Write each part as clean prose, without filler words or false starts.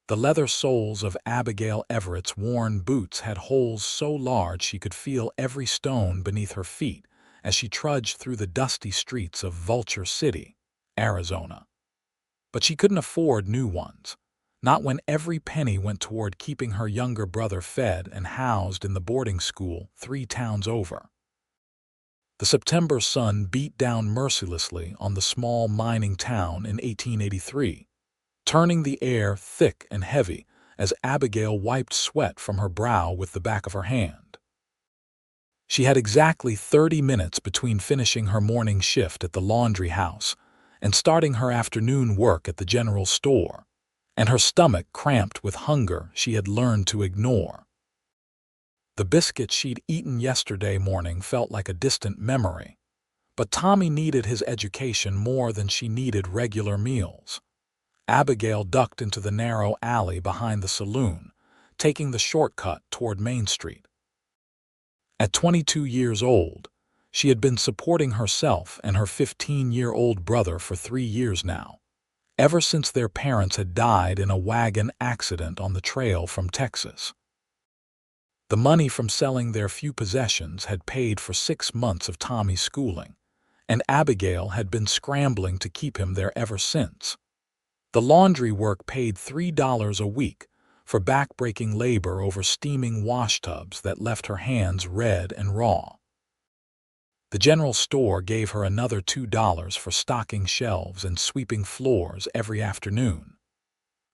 The leather soles of Abigail Everett's worn boots had holes so large she could feel every stone beneath her feet as she trudged through the dusty streets of Vulture City, Arizona. But she couldn't afford new ones, not when every penny went toward keeping her younger brother fed and housed in the boarding school 3 towns over. The September sun beat down mercilessly on the small mining town in 1883, turning the air thick and heavy as Abigail wiped sweat from her brow with the back of her hand. She had exactly 30 minutes between finishing her morning shift at the laundry house and starting her afternoon work at the general store, and her stomach cramped with hunger she had learned to ignore. The biscuit she'd eaten yesterday morning felt like a distant memory, but Tommy needed his education more than she needed regular meals. Abigail ducked into the narrow alley behind the saloon, taking the shortcut toward Main Street. At 22 years old, she had been supporting herself and her 15-year-old brother for 3 years now, ever since their parents had died in a wagon accident on the trail from Texas. The money from selling their few possessions had paid for 6 months of Tommy's schooling, and Abigail had been scrambling to keep him there ever since. The laundry work paid $3 a week for back-breaking labor over steaming washtubs that left her hands red and raw. The general store gave her another $2 for stocking shelves and sweeping floors every afternoon.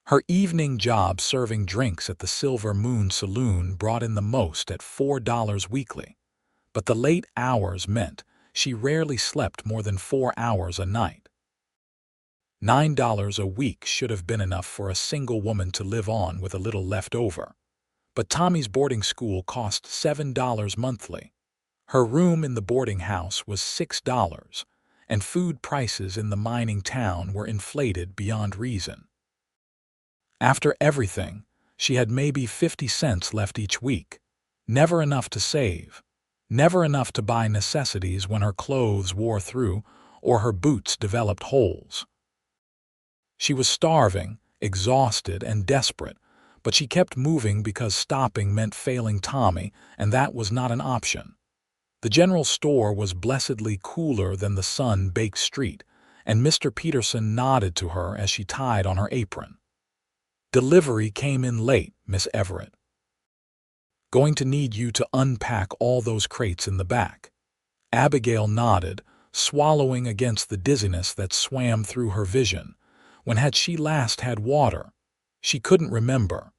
Her evening job serving drinks at the Silver Moon Saloon brought in the most at $4 weekly, but the late hours meant she rarely slept more than 4 hours a night. $9 a week should have been enough for a single woman to live on with a little left over, but Tommy's boarding school cost $7 monthly. Her room in the boarding house was $6, and food prices in the mining town were inflated beyond reason. After everything, she had maybe 50 cents left each week, never enough to save, never enough to buy necessities when her clothes wore through or her boots developed holes. She was starving, exhausted, and desperate, but she kept moving because stopping meant failing Tommy, and that was not an option. The general store was blessedly cooler than the sun-baked street, and Mr. Peterson nodded to her as she tied on her apron. "Delivery came in late, Miss Everett. Going to need you to unpack all those crates in the back." Abigail nodded, swallowing against the dizziness that swam through her vision. When had she last had water? She couldn't remember.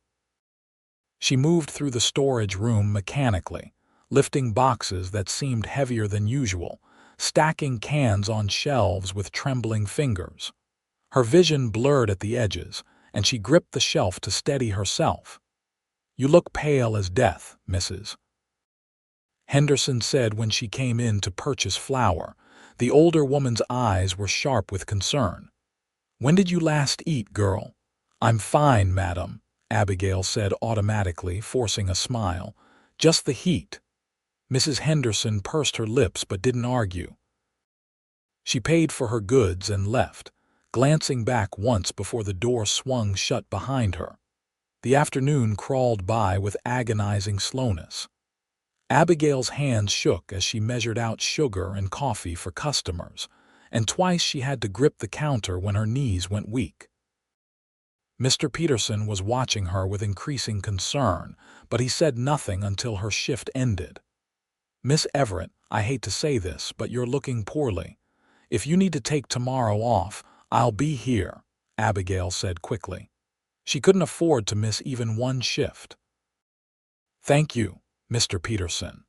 She moved through the storage room mechanically, lifting boxes that seemed heavier than usual, stacking cans on shelves with trembling fingers. Her vision blurred at the edges, and she gripped the shelf to steady herself. "You look pale as death, Mrs. Henderson said when she came in to purchase flour. The older woman's eyes were sharp with concern. "When did you last eat, girl?" "I'm fine, madam," Abigail said automatically, forcing a smile. "Just the heat." Mrs. Henderson pursed her lips but didn't argue. She paid for her goods and left, glancing back once before the door swung shut behind her. The afternoon crawled by with agonizing slowness. Abigail's hands shook as she measured out sugar and coffee for customers, and twice she had to grip the counter when her knees went weak. Mr. Peterson was watching her with increasing concern, but he said nothing until her shift ended. "Miss Everett, I hate to say this, but you're looking poorly. If you need to take tomorrow off, I'll be here," Abigail said quickly. She couldn't afford to miss even one shift. "Thank you, Mr. Peterson."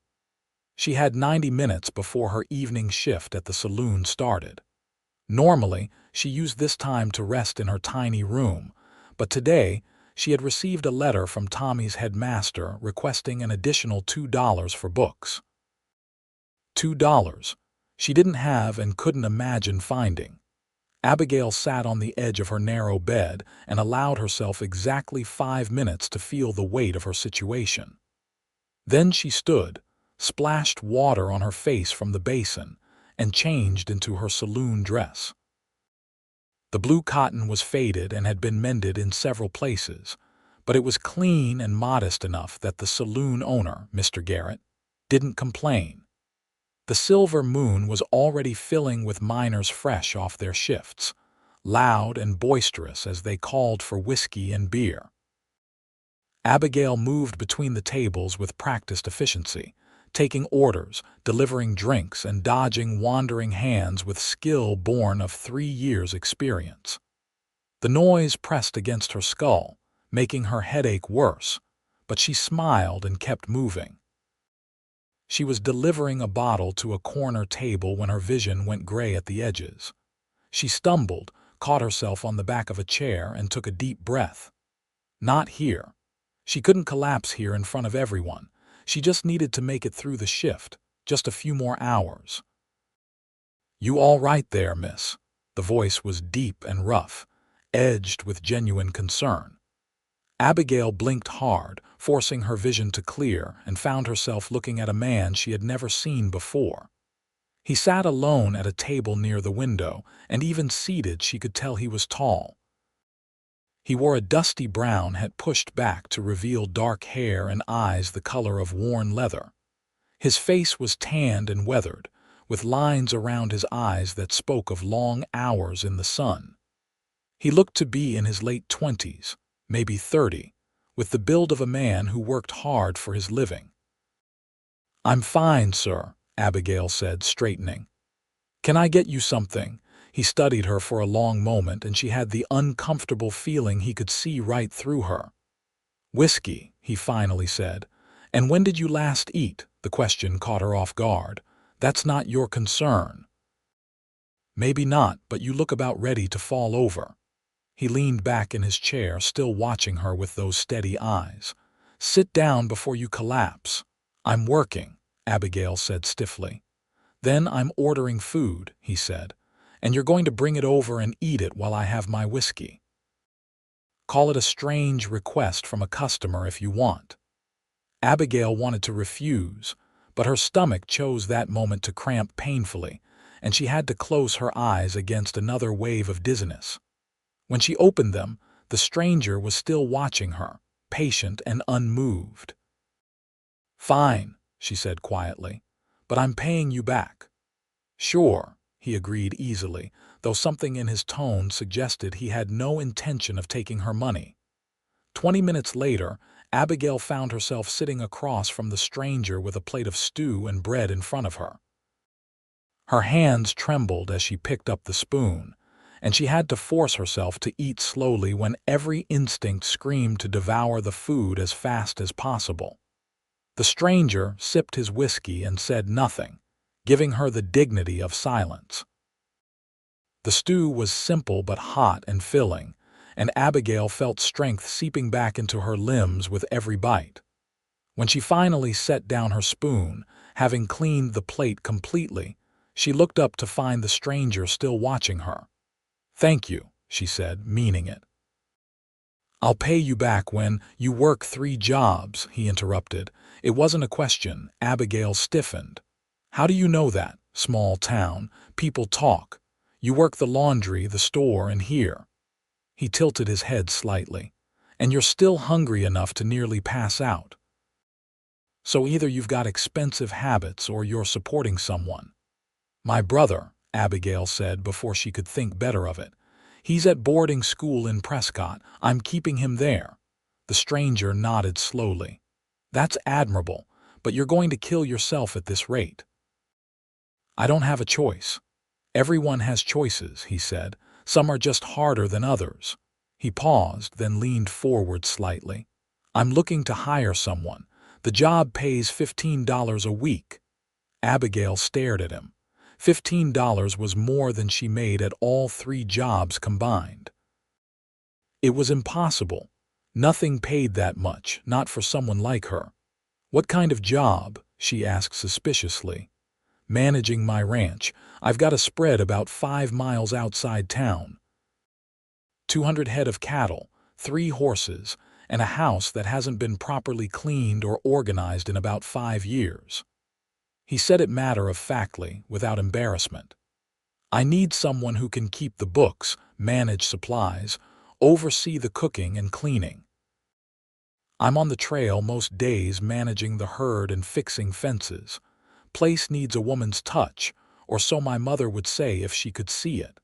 She had 90 minutes before her evening shift at the saloon started. Normally, she used this time to rest in her tiny room, but today she had received a letter from Tommy's headmaster requesting an additional $2 for books. $2 she didn't have and couldn't imagine finding. Abigail sat on the edge of her narrow bed and allowed herself exactly 5 minutes to feel the weight of her situation. Then she stood, splashed water on her face from the basin, and changed into her saloon dress. The blue cotton was faded and had been mended in several places, but it was clean and modest enough that the saloon owner, Mr. Garrett, didn't complain. The silver moon was already filling with miners fresh off their shifts, loud and boisterous as they called for whiskey and beer. Abigail moved between the tables with practiced efficiency, taking orders, delivering drinks, and dodging wandering hands with skill born of 3 years' experience. The noise pressed against her skull, making her headache worse, but she smiled and kept moving. She was delivering a bottle to a corner table when her vision went gray at the edges. She stumbled, caught herself on the back of a chair, and took a deep breath. Not here. She couldn't collapse here in front of everyone. She just needed to make it through the shift, just a few more hours. "You all right there, miss?" The voice was deep and rough, edged with genuine concern. Abigail blinked hard, forcing her vision to clear, and found herself looking at a man she had never seen before. He sat alone at a table near the window, and even seated she could tell he was tall. He wore a dusty brown hat pushed back to reveal dark hair and eyes the color of worn leather. His face was tanned and weathered, with lines around his eyes that spoke of long hours in the sun. He looked to be in his late 20s, maybe 30, with the build of a man who worked hard for his living. "I'm fine, sir," Abigail said, straightening. "Can I get you something?" He studied her for a long moment, and she had the uncomfortable feeling he could see right through her. "Whiskey," he finally said. "And when did you last eat?" The question caught her off guard. "That's not your concern." "Maybe not, but you look about ready to fall over." He leaned back in his chair, still watching her with those steady eyes. "Sit down before you collapse." "I'm working," Abigail said stiffly. "Then I'm ordering food," he said. "And you're going to bring it over and eat it while I have my whiskey. Call it a strange request from a customer if you want." Abigail wanted to refuse, but her stomach chose that moment to cramp painfully, and she had to close her eyes against another wave of dizziness. When she opened them, the stranger was still watching her, patient and unmoved. "Fine," she said quietly, "but I'm paying you back." "Sure," he agreed easily, though something in his tone suggested he had no intention of taking her money. 20 minutes later, Abigail found herself sitting across from the stranger with a plate of stew and bread in front of her. Her hands trembled as she picked up the spoon, and she had to force herself to eat slowly when every instinct screamed to devour the food as fast as possible. The stranger sipped his whiskey and said nothing, giving her the dignity of silence. The stew was simple but hot and filling, and Abigail felt strength seeping back into her limbs with every bite. When she finally set down her spoon, having cleaned the plate completely, she looked up to find the stranger still watching her. "Thank you," she said, meaning it. "I'll pay you back when you work 3 jobs," he interrupted. It wasn't a question. Abigail stiffened. "How do you know that? Small town. People talk. You work the laundry, the store, and here." He tilted his head slightly. "And you're still hungry enough to nearly pass out. So either you've got expensive habits or you're supporting someone." "My brother," Abigail said before she could think better of it. "He's at boarding school in Prescott. I'm keeping him there." The stranger nodded slowly. "That's admirable, but you're going to kill yourself at this rate." "I don't have a choice." "Everyone has choices," he said. "Some are just harder than others." He paused, then leaned forward slightly. "I'm looking to hire someone. The job pays $15 a week." Abigail stared at him. $15 was more than she made at all 3 jobs combined. It was impossible. Nothing paid that much, not for someone like her. "What kind of job?" she asked suspiciously. "Managing my ranch. I've got a spread about 5 miles outside town. 200 head of cattle, 3 horses, and a house that hasn't been properly cleaned or organized in about 5 years. He said it matter-of-factly, without embarrassment. I need someone who can keep the books, manage supplies, oversee the cooking and cleaning. I'm on the trail most days managing the herd and fixing fences. Place needs a woman's touch, or so my mother would say if she could see it.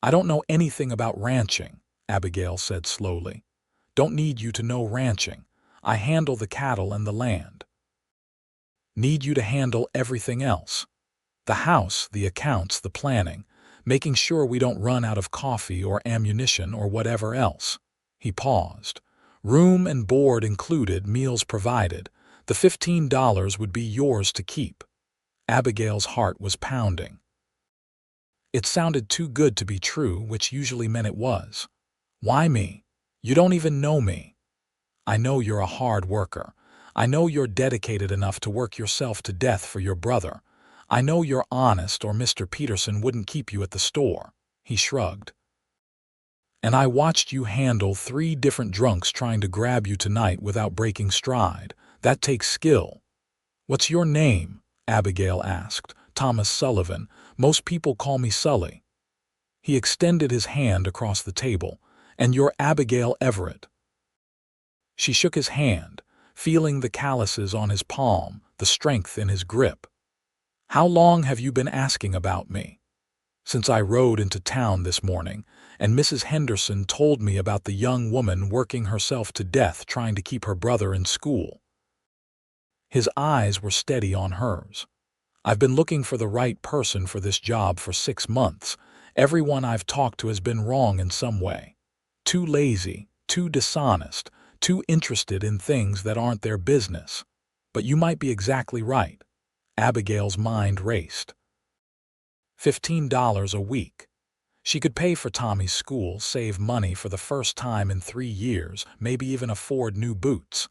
I don't know anything about ranching, Abigail said slowly. Don't need you to know ranching. I handle the cattle and the land. Need you to handle everything else. The house, the accounts, the planning, making sure we don't run out of coffee or ammunition or whatever else. He paused. Room and board included, meals provided. The $15 would be yours to keep. Abigail's heart was pounding. It sounded too good to be true, which usually meant it was. Why me? You don't even know me. I know you're a hard worker. I know you're dedicated enough to work yourself to death for your brother. I know you're honest, or Mr. Peterson wouldn't keep you at the store. He shrugged. And I watched you handle 3 different drunks trying to grab you tonight without breaking stride. That takes skill. What's your name? Abigail asked. Thomas Sullivan. Most people call me Sully. He extended his hand across the table. And you're Abigail Everett. She shook his hand, feeling the calluses on his palm, the strength in his grip. How long have you been asking about me? Since I rode into town this morning, and Mrs. Henderson told me about the young woman working herself to death trying to keep her brother in school. His eyes were steady on hers. I've been looking for the right person for this job for 6 months. Everyone I've talked to has been wrong in some way. Too lazy, too dishonest, too interested in things that aren't their business. But you might be exactly right. Abigail's mind raced. $15 a week. She could pay for Tommy's school, save money for the first time in 3 years, maybe even afford new boots.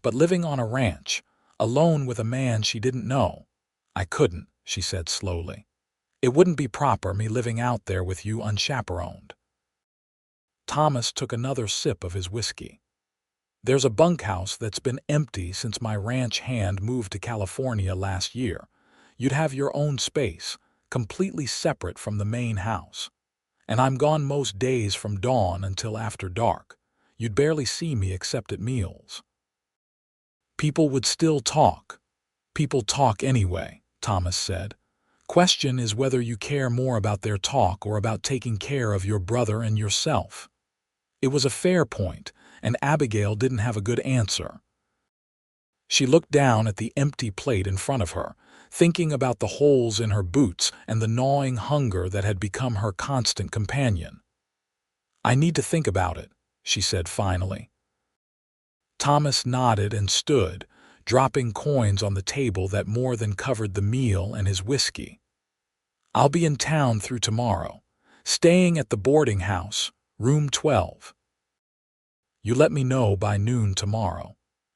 But living on a ranch, alone with a man she didn't know, I couldn't, she said slowly. It wouldn't be proper, me living out there with you unchaperoned. Thomas took another sip of his whiskey. There's a bunkhouse that's been empty since my ranch hand moved to California last year. You'd have your own space, completely separate from the main house. And I'm gone most days from dawn until after dark. You'd barely see me except at meals. People would still talk. People talk anyway, Thomas said. Question is whether you care more about their talk or about taking care of your brother and yourself. It was a fair point, and Abigail didn't have a good answer. She looked down at the empty plate in front of her, thinking about the holes in her boots and the gnawing hunger that had become her constant companion. I need to think about it, she said finally. Thomas nodded and stood, dropping coins on the table that more than covered the meal and his whiskey. I'll be in town through tomorrow, staying at the boarding house, room 12. You let me know by noon tomorrow,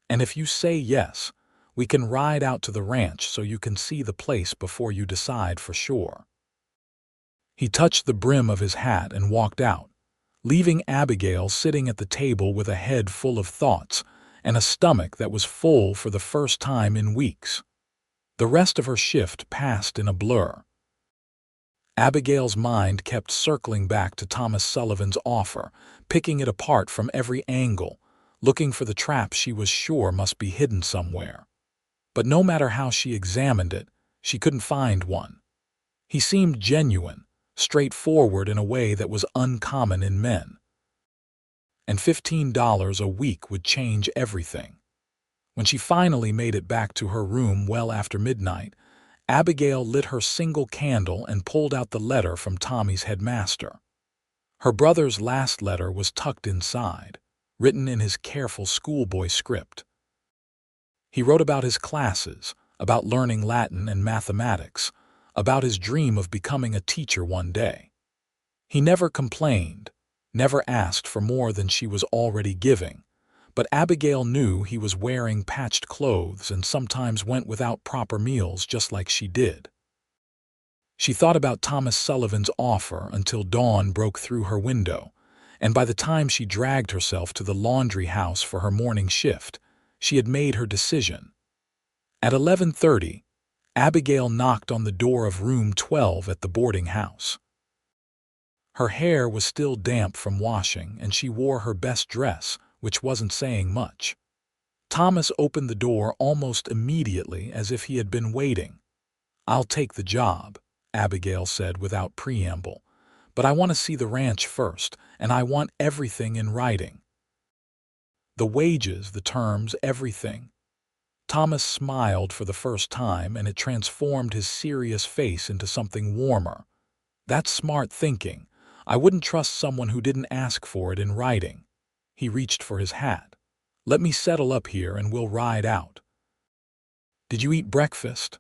and if you say yes, we can ride out to the ranch so you can see the place before you decide for sure. He touched the brim of his hat and walked out, leaving Abigail sitting at the table with a head full of thoughts and a stomach that was full for the first time in weeks. The rest of her shift passed in a blur. Abigail's mind kept circling back to Thomas Sullivan's offer, picking it apart from every angle, looking for the trap she was sure must be hidden somewhere. But no matter how she examined it, she couldn't find one. He seemed genuine, straightforward in a way that was uncommon in men. And $15 a week would change everything. When she finally made it back to her room well after midnight, Abigail lit her single candle and pulled out the letter from Tommy's headmaster. Her brother's last letter was tucked inside, written in his careful schoolboy script. He wrote about his classes, about learning Latin and mathematics, about his dream of becoming a teacher one day. He never complained, never asked for more than she was already giving, but Abigail knew he was wearing patched clothes and sometimes went without proper meals just like she did. She thought about Thomas Sullivan's offer until dawn broke through her window, and by the time she dragged herself to the laundry house for her morning shift, she had made her decision. At 11:30, Abigail knocked on the door of room 12 at the boarding house. Her hair was still damp from washing, and she wore her best dress, which wasn't saying much. Thomas opened the door almost immediately, as if he had been waiting. "I'll take the job," Abigail said without preamble. "But I want to see the ranch first, and I want everything in writing. The wages, the terms, everything." Thomas smiled for the first time, and it transformed his serious face into something warmer. "That's smart thinking. I wouldn't trust someone who didn't ask for it in writing." He reached for his hat. "Let me settle up here and we'll ride out." "Did you eat breakfast?"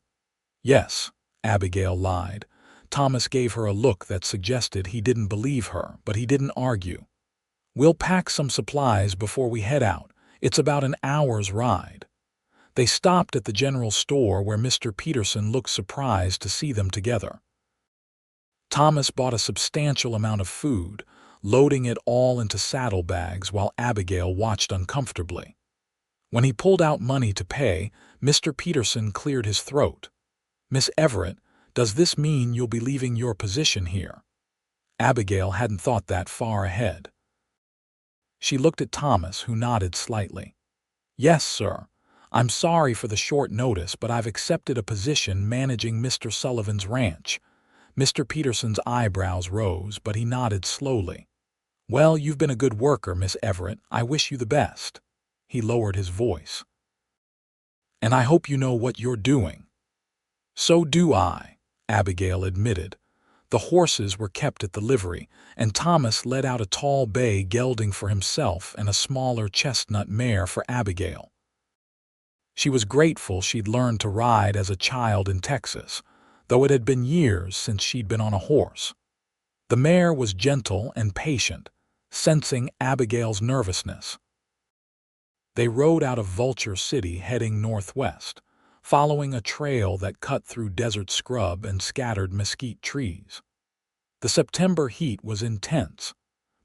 "Yes," Abigail lied. Thomas gave her a look that suggested he didn't believe her, but he didn't argue. "We'll pack some supplies before we head out. It's about an hour's ride." They stopped at the general store, where Mr. Peterson looked surprised to see them together. Thomas bought a substantial amount of food, loading it all into saddlebags while Abigail watched uncomfortably. When he pulled out money to pay, Mr. Peterson cleared his throat. "Miss Everett, does this mean you'll be leaving your position here?" Abigail hadn't thought that far ahead. She looked at Thomas, who nodded slightly. "Yes, sir. I'm sorry for the short notice, but I've accepted a position managing Mr. Sullivan's ranch." Mr. Peterson's eyebrows rose, but he nodded slowly. "Well, you've been a good worker, Miss Everett. I wish you the best." He lowered his voice. "And I hope you know what you're doing." "So do I," Abigail admitted. The horses were kept at the livery, and Thomas led out a tall bay gelding for himself and a smaller chestnut mare for Abigail. She was grateful she'd learned to ride as a child in Texas, though it had been years since she'd been on a horse. The mare was gentle and patient, sensing Abigail's nervousness. They rode out of Vulture City, heading northwest, following a trail that cut through desert scrub and scattered mesquite trees. The September heat was intense,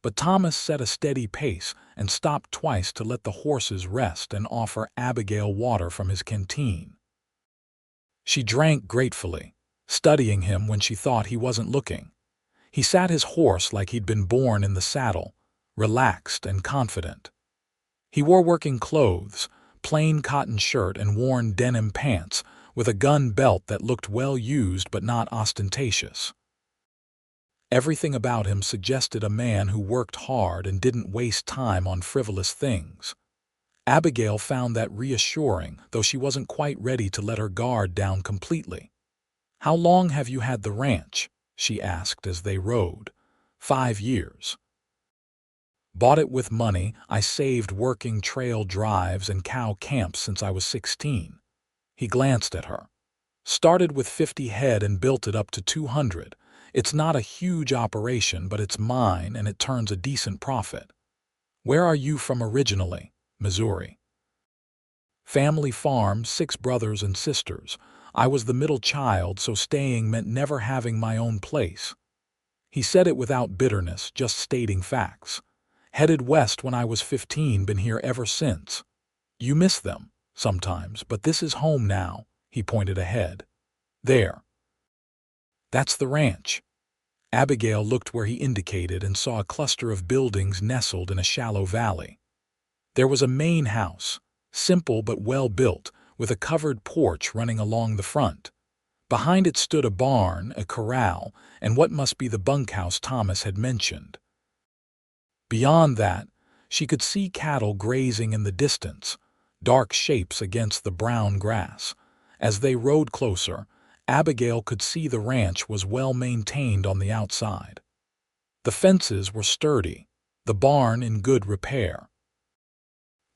but Thomas set a steady pace and stopped twice to let the horses rest and offer Abigail water from his canteen. She drank gratefully, studying him when she thought he wasn't looking. He sat his horse like he'd been born in the saddle, relaxed and confident. He wore working clothes, plain cotton shirt and worn denim pants, with a gun belt that looked well used but not ostentatious. Everything about him suggested a man who worked hard and didn't waste time on frivolous things. Abigail found that reassuring, though she wasn't quite ready to let her guard down completely. "How long have you had the ranch?" she asked as they rode. "5 years. Bought it with money I saved working trail drives and cow camps since I was 16. He glanced at her. "Started with 50 head and built it up to 200. It's not a huge operation, but it's mine and it turns a decent profit." "Where are you from originally?" "Missouri. Family farm, 6 brothers and sisters. I was the middle child, so staying meant never having my own place." He said it without bitterness, just stating facts. "Headed west when I was 15, been here ever since." "You miss them?" "Sometimes, but this is home now." He pointed ahead. "There. That's the ranch." Abigail looked where he indicated and saw a cluster of buildings nestled in a shallow valley. There was a main house, simple but well built, with a covered porch running along the front. Behind it stood a barn, a corral, and what must be the bunkhouse Thomas had mentioned. Beyond that, she could see cattle grazing in the distance, dark shapes against the brown grass. As they rode closer, Abigail could see the ranch was well maintained on the outside. The fences were sturdy, the barn in good repair.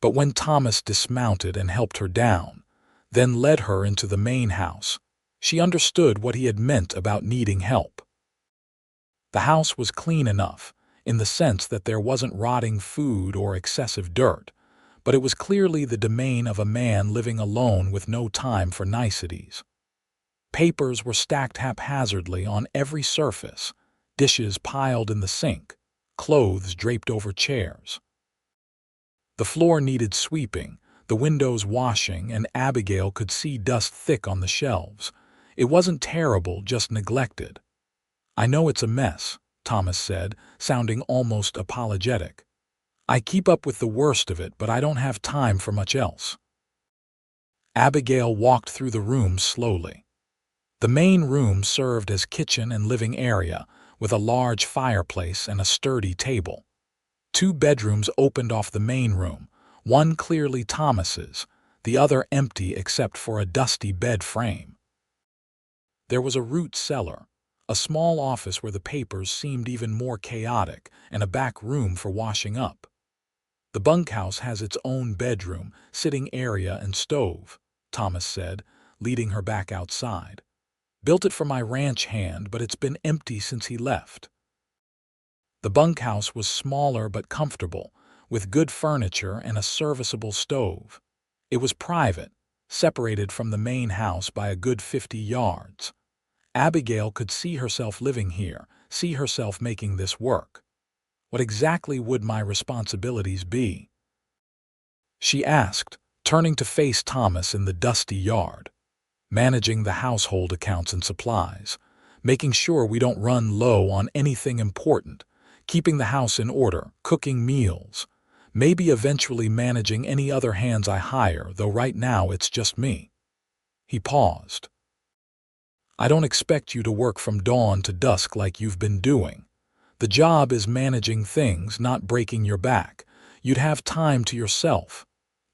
But when Thomas dismounted and helped her down, then led her into the main house, she understood what he had meant about needing help. The house was clean enough, in the sense that there wasn't rotting food or excessive dirt, but it was clearly the domain of a man living alone with no time for niceties. Papers were stacked haphazardly on every surface, dishes piled in the sink, clothes draped over chairs. The floor needed sweeping, the windows washing, and Abigail could see dust thick on the shelves. It wasn't terrible, just neglected. "I know it's a mess," Thomas said, sounding almost apologetic. "I keep up with the worst of it, but I don't have time for much else." Abigail walked through the room slowly. The main room served as kitchen and living area, with a large fireplace and a sturdy table. 2 bedrooms opened off the main room, one clearly Thomas's, the other empty except for a dusty bed frame. There was a root cellar, a small office where the papers seemed even more chaotic, and a back room for washing up. "The bunkhouse has its own bedroom, sitting area and stove," Thomas said, leading her back outside. "Built it for my ranch hand, but it's been empty since he left." The bunkhouse was smaller but comfortable, with good furniture and a serviceable stove. It was private, separated from the main house by a good 50 yards. Abigail could see herself living here, see herself making this work. "What exactly would my responsibilities be?" she asked, turning to face Thomas in the dusty yard. "Managing the household accounts and supplies, making sure we don't run low on anything important, keeping the house in order, cooking meals, maybe eventually managing any other hands I hire, though right now it's just me." He paused. "I don't expect you to work from dawn to dusk like you've been doing. The job is managing things, not breaking your back. You'd have time to yourself."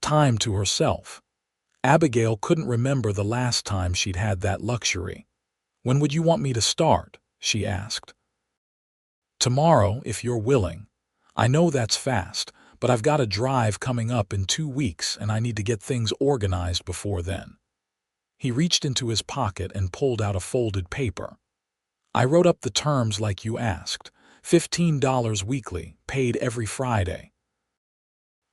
Time to herself. Abigail couldn't remember the last time she'd had that luxury. "When would you want me to start?" she asked. "Tomorrow, if you're willing. I know that's fast, but I've got a drive coming up in 2 weeks and I need to get things organized before then." He reached into his pocket and pulled out a folded paper. "I wrote up the terms like you asked. $15 weekly, paid every Friday.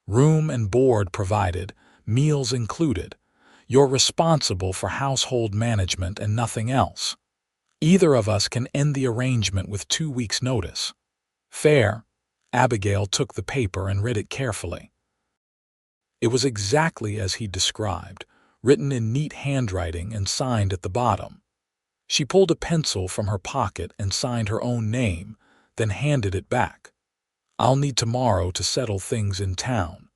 Room and board provided, meals included. You're responsible for household management and nothing else. Either of us can end the arrangement with 2 weeks' notice." "Fair." Abigail took the paper and read it carefully. It was exactly as he described, written in neat handwriting and signed at the bottom. She pulled a pencil from her pocket and signed her own name, then handed it back. "I'll need tomorrow to settle things in town.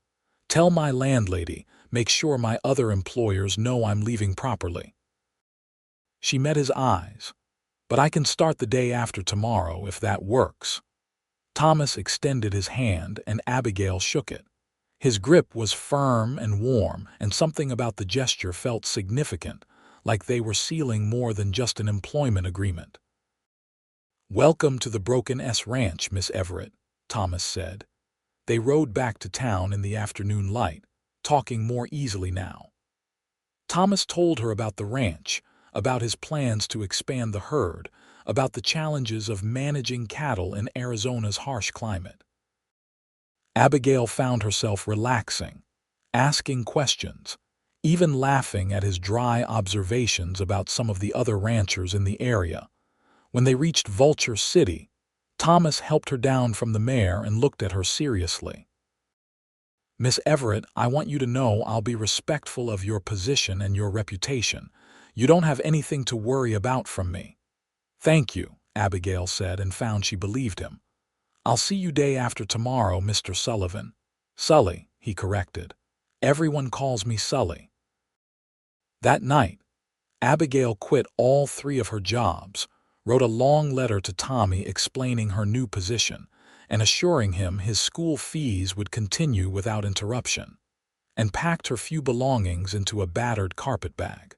Tell my landlady, make sure my other employers know I'm leaving properly." She met his eyes. "But I can start the day after tomorrow if that works." Thomas extended his hand and Abigail shook it. His grip was firm and warm, and something about the gesture felt significant, like they were sealing more than just an employment agreement. "Welcome to the Broken S Ranch, Miss Everett," Thomas said. They rode back to town in the afternoon light, talking more easily now. Thomas told her about the ranch, about his plans to expand the herd, about the challenges of managing cattle in Arizona's harsh climate. Abigail found herself relaxing, asking questions, even laughing at his dry observations about some of the other ranchers in the area. When they reached Vulture City, Thomas helped her down from the mare and looked at her seriously. "Miss Everett, I want you to know I'll be respectful of your position and your reputation. You don't have anything to worry about from me." "Thank you," Abigail said, and found she believed him. "I'll see you day after tomorrow, Mr. Sullivan." "Sully," he corrected. "Everyone calls me Sully." That night, Abigail quit all 3 of her jobs, wrote a long letter to Tommy explaining her new position and assuring him his school fees would continue without interruption, and packed her few belongings into a battered carpet bag.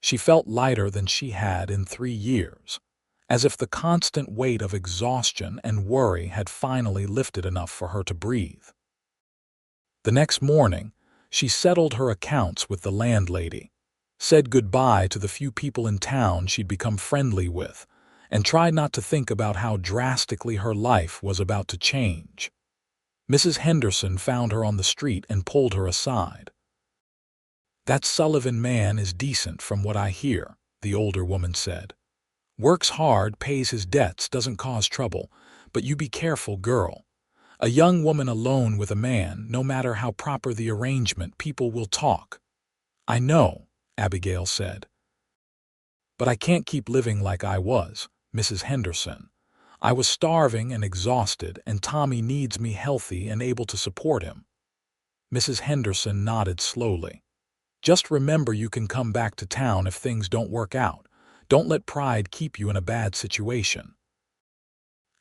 She felt lighter than she had in 3 years, as if the constant weight of exhaustion and worry had finally lifted enough for her to breathe. The next morning, she settled her accounts with the landlady, said goodbye to the few people in town she'd become friendly with, and tried not to think about how drastically her life was about to change. Mrs. Henderson found her on the street and pulled her aside. "That Sullivan man is decent from what I hear," the older woman said. "Works hard, pays his debts, doesn't cause trouble, but you be careful, girl. A young woman alone with a man, no matter how proper the arrangement, people will talk." "I know," Abigail said. But I can't keep living like I was, Mrs. Henderson. I was starving and exhausted, and Tommy needs me healthy and able to support him." Mrs. Henderson nodded slowly. "Just remember you can come back to town if things don't work out. Don't let pride keep you in a bad situation."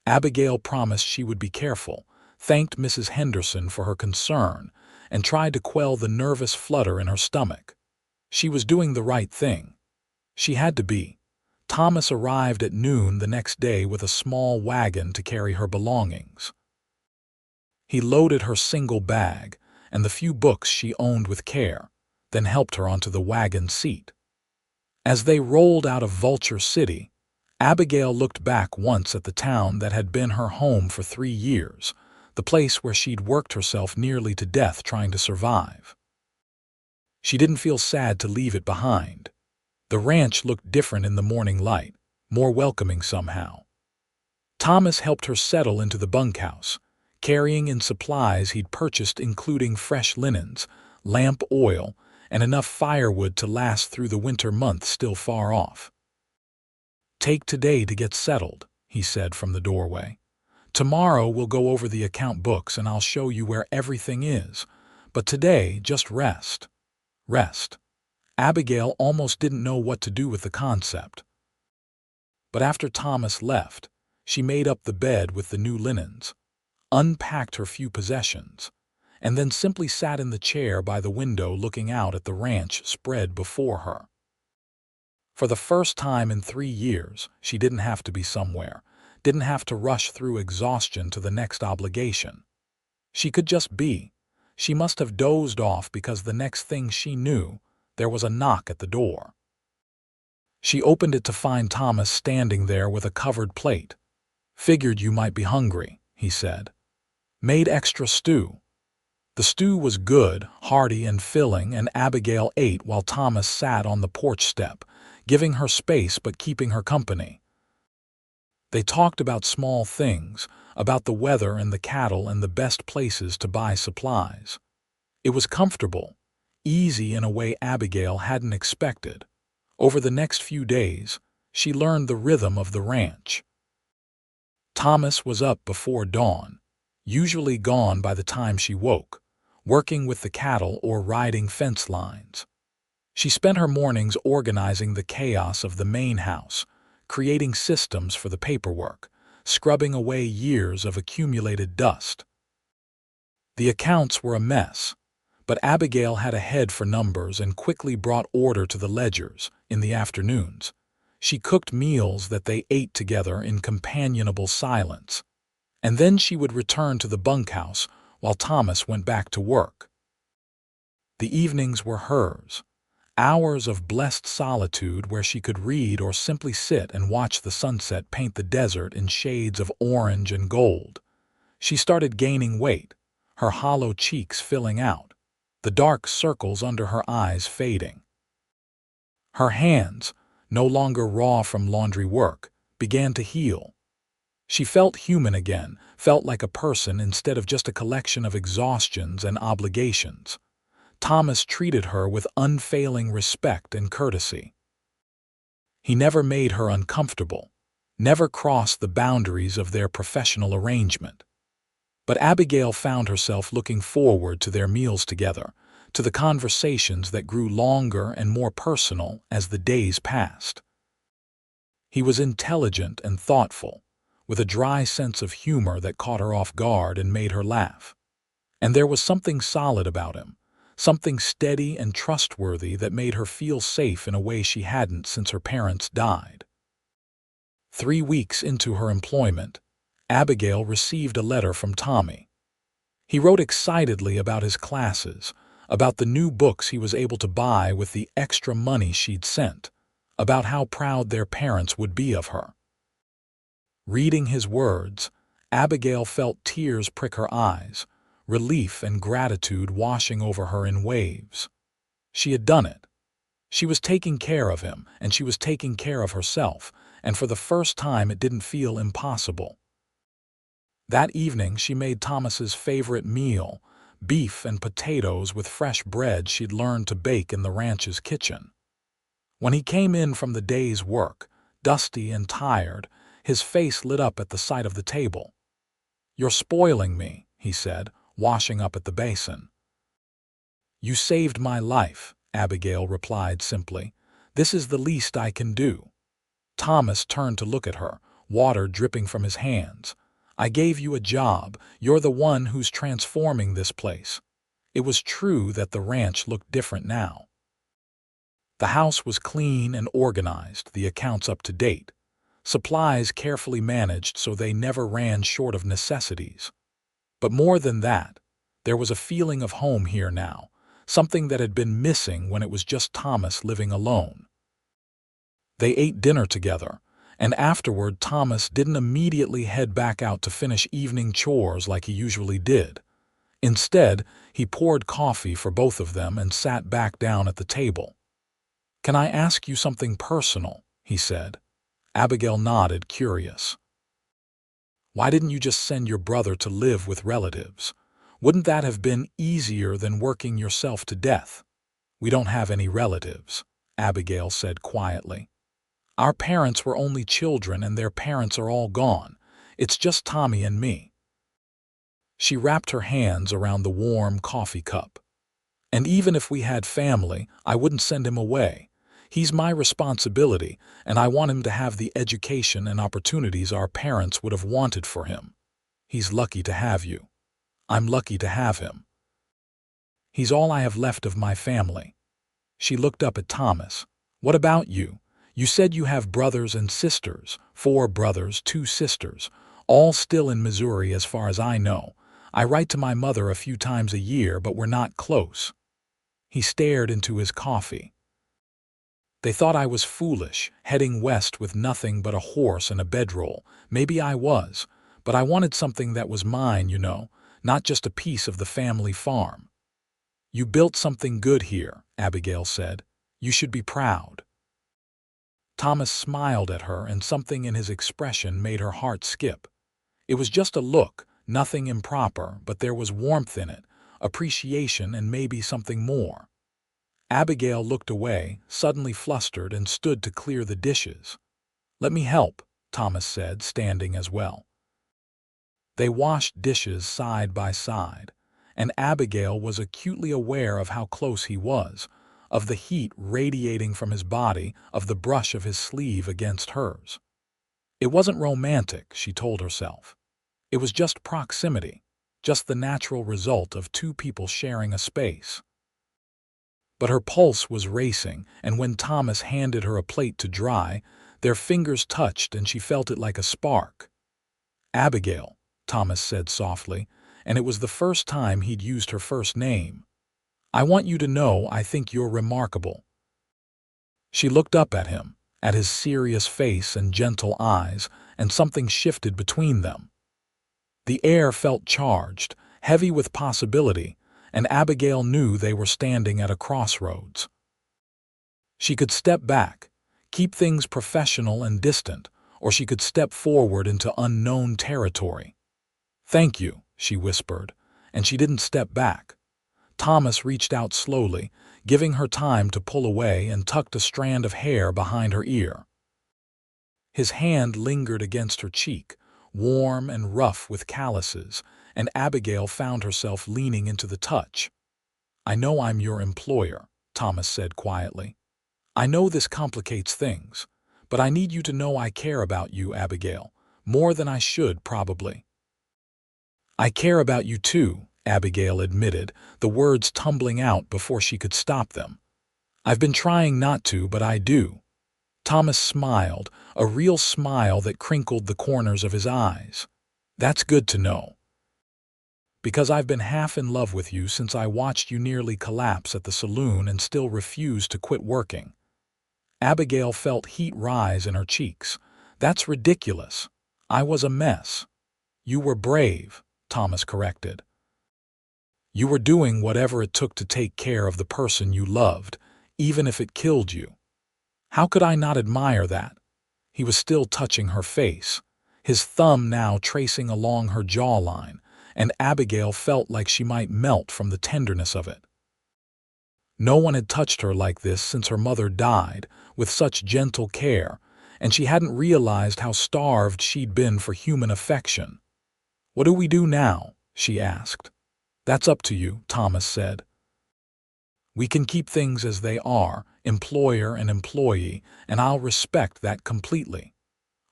Abigail promised she would be careful, thanked Mrs. Henderson for her concern, and tried to quell the nervous flutter in her stomach. She was doing the right thing. She had to be. Thomas arrived at noon the next day with a small wagon to carry her belongings. He loaded her single bag and the few books she owned with care, then helped her onto the wagon seat. As they rolled out of Vulture City, Abigail looked back once at the town that had been her home for 3 years, the place where she'd worked herself nearly to death trying to survive. She didn't feel sad to leave it behind. The ranch looked different in the morning light, more welcoming somehow. Thomas helped her settle into the bunkhouse, carrying in supplies he'd purchased including fresh linens, lamp oil, and enough firewood to last through the winter months still far off. "Take today to get settled," he said from the doorway. "Tomorrow we'll go over the account books and I'll show you where everything is. But today, just rest. Rest." Abigail almost didn't know what to do with the concept. But after Thomas left, she made up the bed with the new linens, unpacked her few possessions, and then simply sat in the chair by the window looking out at the ranch spread before her. For the first time in 3 years, she didn't have to be somewhere, didn't have to rush through exhaustion to the next obligation. She could just be. She must have dozed off because the next thing she knew, there was a knock at the door. She opened it to find Thomas standing there with a covered plate. "Figured you might be hungry," he said. "Made extra stew." The stew was good, hearty, and filling, and Abigail ate while Thomas sat on the porch step, giving her space but keeping her company. They talked about small things, about the weather and the cattle and the best places to buy supplies. It was comfortable, easy in a way Abigail hadn't expected. Over the next few days, she learned the rhythm of the ranch. Thomas was up before dawn, usually gone by the time she woke, working with the cattle or riding fence lines. She spent her mornings organizing the chaos of the main house, creating systems for the paperwork, scrubbing away years of accumulated dust. The accounts were a mess, but Abigail had a head for numbers and quickly brought order to the ledgers in the afternoons. She cooked meals that they ate together in companionable silence, and then she would return to the bunkhouse while Thomas went back to work. The evenings were hers, hours of blessed solitude where she could read or simply sit and watch the sunset paint the desert in shades of orange and gold. She started gaining weight, her hollow cheeks filling out, the dark circles under her eyes fading. Her hands, no longer raw from laundry work, began to heal. She felt human again, felt like a person instead of just a collection of exhaustions and obligations. Thomas treated her with unfailing respect and courtesy. He never made her uncomfortable, never crossed the boundaries of their professional arrangement. But Abigail found herself looking forward to their meals together, to the conversations that grew longer and more personal as the days passed. He was intelligent and thoughtful, with a dry sense of humor that caught her off guard and made her laugh. And there was something solid about him, something steady and trustworthy that made her feel safe in a way she hadn't since her parents died. 3 weeks into her employment, Abigail received a letter from Tommy. He wrote excitedly about his classes, about the new books he was able to buy with the extra money she'd sent, about how proud their parents would be of her. Reading his words, Abigail felt tears prick her eyes, relief and gratitude washing over her in waves. She had done it. She was taking care of him, and she was taking care of herself, and for the first time it didn't feel impossible. That evening she made Thomas's favorite meal, beef and potatoes with fresh bread she'd learned to bake in the ranch's kitchen. When he came in from the day's work, dusty and tired, his face lit up at the sight of the table. "You're spoiling me," he said, washing up at the basin. "You saved my life," Abigail replied simply. "This is the least I can do." Thomas turned to look at her, water dripping from his hands. "I gave you a job. You're the one who's transforming this place." It was true that the ranch looked different now. The house was clean and organized, the accounts up to date, supplies carefully managed so they never ran short of necessities. But more than that, there was a feeling of home here now, something that had been missing when it was just Thomas living alone. They ate dinner together, and afterward Thomas didn't immediately head back out to finish evening chores like he usually did. Instead, he poured coffee for both of them and sat back down at the table. "Can I ask you something personal?" he said. Abigail nodded, curious. "Why didn't you just send your brother to live with relatives? Wouldn't that have been easier than working yourself to death?" "We don't have any relatives," Abigail said quietly. "Our parents were only children and their parents are all gone. It's just Tommy and me." She wrapped her hands around the warm coffee cup. "And even if we had family, I wouldn't send him away. He's my responsibility, and I want him to have the education and opportunities our parents would have wanted for him. He's lucky to have you. I'm lucky to have him. He's all I have left of my family." She looked up at Thomas. "What about you? You said you have brothers and sisters, 4 brothers, 2 sisters, all still in Missouri as far as I know. I write to my mother a few times a year, but we're not close." He stared into his coffee. "They thought I was foolish, heading west with nothing but a horse and a bedroll. Maybe I was, but I wanted something that was mine, you know, not just a piece of the family farm." "You built something good here," Abigail said. "You should be proud." Thomas smiled at her, and something in his expression made her heart skip. It was just a look, nothing improper, but there was warmth in it, appreciation, and maybe something more. Abigail looked away, suddenly flustered, and stood to clear the dishes. "Let me help," Thomas said, standing as well. They washed dishes side by side, and Abigail was acutely aware of how close he was, of the heat radiating from his body, of the brush of his sleeve against hers. It wasn't romantic, she told herself. It was just proximity, just the natural result of 2 people sharing a space. But her pulse was racing, and when Thomas handed her a plate to dry, their fingers touched and she felt it like a spark. "Abigail," Thomas said softly, and it was the first time he'd used her first name. "I want you to know I think you're remarkable." She looked up at him, at his serious face and gentle eyes, and something shifted between them. The air felt charged, heavy with possibility, and Abigail knew they were standing at a crossroads. She could step back, keep things professional and distant, or she could step forward into unknown territory. "Thank you," she whispered, and she didn't step back. Thomas reached out slowly, giving her time to pull away, and tucked a strand of hair behind her ear. His hand lingered against her cheek, warm and rough with calluses, and Abigail found herself leaning into the touch. "I know I'm your employer," Thomas said quietly. "I know this complicates things, but I need you to know I care about you, Abigail, more than I should, probably." "I care about you too," Abigail admitted, the words tumbling out before she could stop them. "I've been trying not to, but I do." Thomas smiled, a real smile that crinkled the corners of his eyes. "That's good to know. Because I've been half in love with you since I watched you nearly collapse at the saloon and still refused to quit working." Abigail felt heat rise in her cheeks. "That's ridiculous. I was a mess." "You were brave," Thomas corrected. "You were doing whatever it took to take care of the person you loved, even if it killed you." How could I not admire that? He was still touching her face, his thumb now tracing along her jawline, and Abigail felt like she might melt from the tenderness of it. No one had touched her like this since her mother died, with such gentle care, and she hadn't realized how starved she'd been for human affection. "What do we do now?" she asked. "That's up to you," Thomas said. "We can keep things as they are, employer and employee, and I'll respect that completely.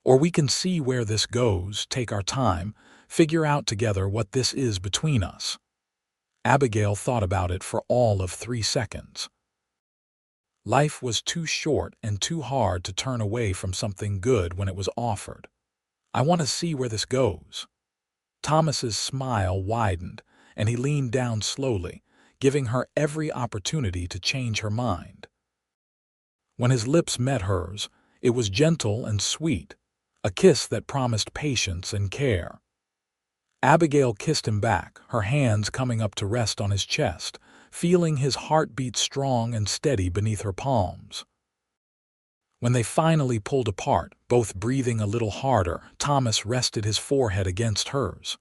Or we can see where this goes, take our time, figure out together what this is between us." Abigail thought about it for all of 3 seconds. Life was too short and too hard to turn away from something good when it was offered. "I want to see where this goes." Thomas's smile widened, and he leaned down slowly, giving her every opportunity to change her mind. When his lips met hers, it was gentle and sweet, a kiss that promised patience and care. Abigail kissed him back, her hands coming up to rest on his chest, feeling his heartbeat strong and steady beneath her palms. When they finally pulled apart, both breathing a little harder, Thomas rested his forehead against hers.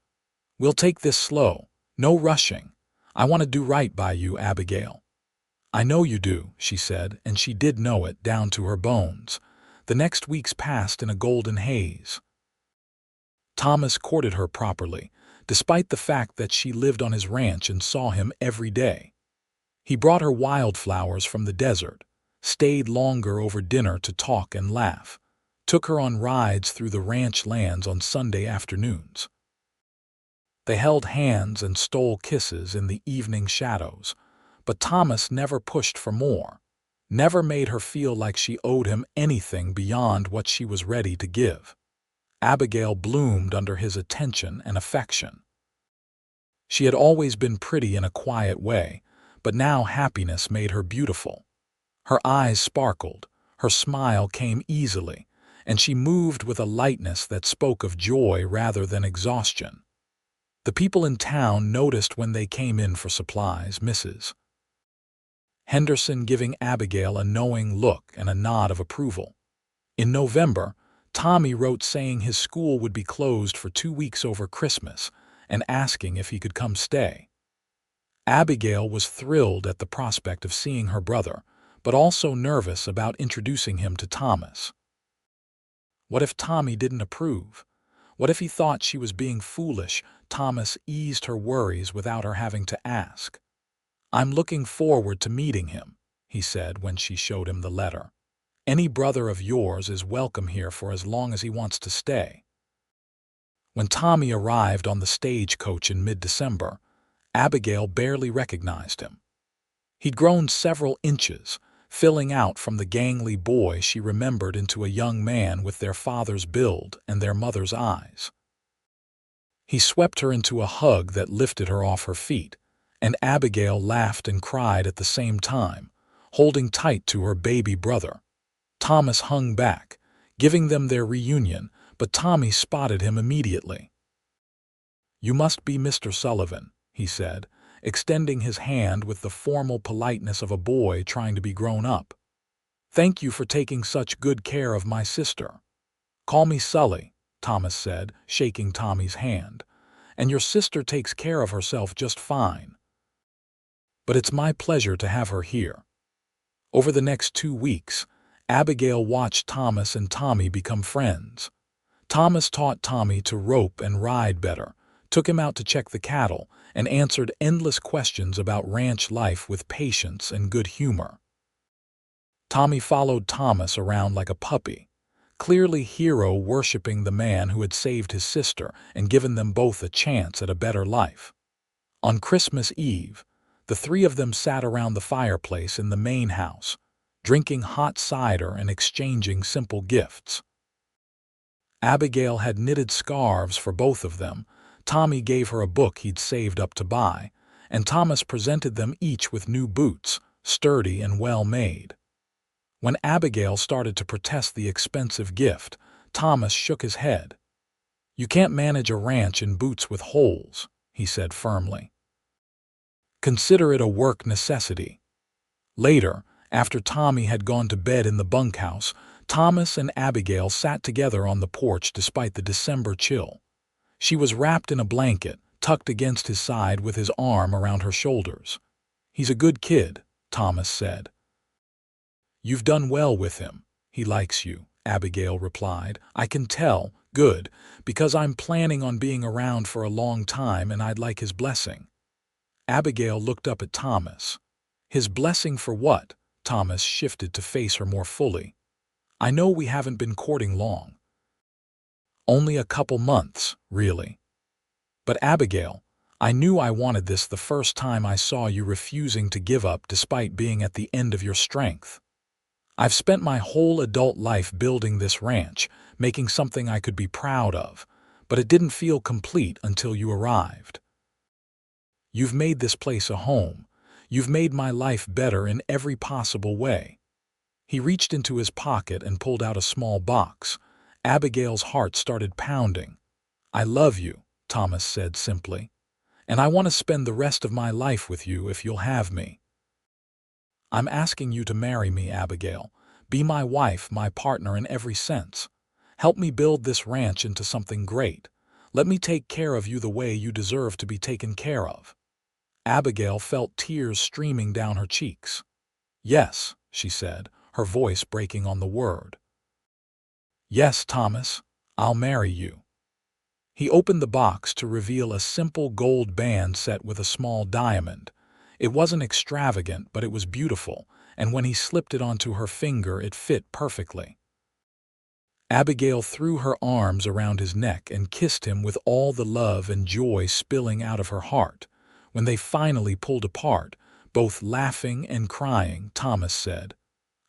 "We'll take this slow, no rushing. I want to do right by you, Abigail." "I know you do," she said, and she did know it down to her bones. The next weeks passed in a golden haze. Thomas courted her properly, despite the fact that she lived on his ranch and saw him every day. He brought her wildflowers from the desert, stayed longer over dinner to talk and laugh, took her on rides through the ranch lands on Sunday afternoons. They held hands and stole kisses in the evening shadows, but Thomas never pushed for more, never made her feel like she owed him anything beyond what she was ready to give. Abigail bloomed under his attention and affection. She had always been pretty in a quiet way, but now happiness made her beautiful. Her eyes sparkled, her smile came easily, and she moved with a lightness that spoke of joy rather than exhaustion. The people in town noticed when they came in for supplies, Mrs. Henderson giving Abigail a knowing look and a nod of approval. In November, Tommy wrote saying his school would be closed for 2 weeks over Christmas and asking if he could come stay. Abigail was thrilled at the prospect of seeing her brother, but also nervous about introducing him to Thomas. What if Tommy didn't approve? What if he thought she was being foolish? Thomas eased her worries without her having to ask. "I'm looking forward to meeting him," he said when she showed him the letter. "Any brother of yours is welcome here for as long as he wants to stay." When Tommy arrived on the stagecoach in mid-December, Abigail barely recognized him. He'd grown several inches, filling out from the gangly boy she remembered into a young man with their father's build and their mother's eyes. He swept her into a hug that lifted her off her feet, and Abigail laughed and cried at the same time, holding tight to her baby brother. Thomas hung back, giving them their reunion, but Tommy spotted him immediately. "You must be Mr. Sullivan," he said, extending his hand with the formal politeness of a boy trying to be grown up. "Thank you for taking such good care of my sister." "Call me Sully," Thomas said, shaking Tommy's hand. "And your sister takes care of herself just fine. But it's my pleasure to have her here." Over the next 2 weeks, Abigail watched Thomas and Tommy become friends. Thomas taught Tommy to rope and ride better, took him out to check the cattle, and answered endless questions about ranch life with patience and good humor. Tommy followed Thomas around like a puppy, clearly hero-worshipping the man who had saved his sister and given them both a chance at a better life. On Christmas Eve, the 3 of them sat around the fireplace in the main house, drinking hot cider and exchanging simple gifts. Abigail had knitted scarves for both of them. Tommy gave her a book he'd saved up to buy, and Thomas presented them each with new boots, sturdy and well-made. When Abigail started to protest the expensive gift, Thomas shook his head. "You can't manage a ranch in boots with holes," he said firmly. "Consider it a work necessity." Later, after Tommy had gone to bed in the bunkhouse, Thomas and Abigail sat together on the porch despite the December chill. She was wrapped in a blanket, tucked against his side with his arm around her shoulders. "He's a good kid," Thomas said. "You've done well with him. He likes you," Abigail replied. "I can tell. Good, because I'm planning on being around for a long time and I'd like his blessing." Abigail looked up at Thomas. "His blessing for what?" Thomas shifted to face her more fully. "I know we haven't been courting long. Only a couple months, really. But Abigail, I knew I wanted this the first time I saw you refusing to give up despite being at the end of your strength. I've spent my whole adult life building this ranch, making something I could be proud of, but it didn't feel complete until you arrived. You've made this place a home. You've made my life better in every possible way." He reached into his pocket and pulled out a small box. Abigail's heart started pounding. "I love you," Thomas said simply, "and I want to spend the rest of my life with you if you'll have me. I'm asking you to marry me, Abigail. Be my wife, my partner in every sense. Help me build this ranch into something great. Let me take care of you the way you deserve to be taken care of." Abigail felt tears streaming down her cheeks. "Yes," she said, her voice breaking on the word. "Yes, Thomas, I'll marry you." He opened the box to reveal a simple gold band set with a small diamond. It wasn't extravagant, but it was beautiful, and when he slipped it onto her finger, it fit perfectly. Abigail threw her arms around his neck and kissed him with all the love and joy spilling out of her heart. When they finally pulled apart, both laughing and crying, Thomas said,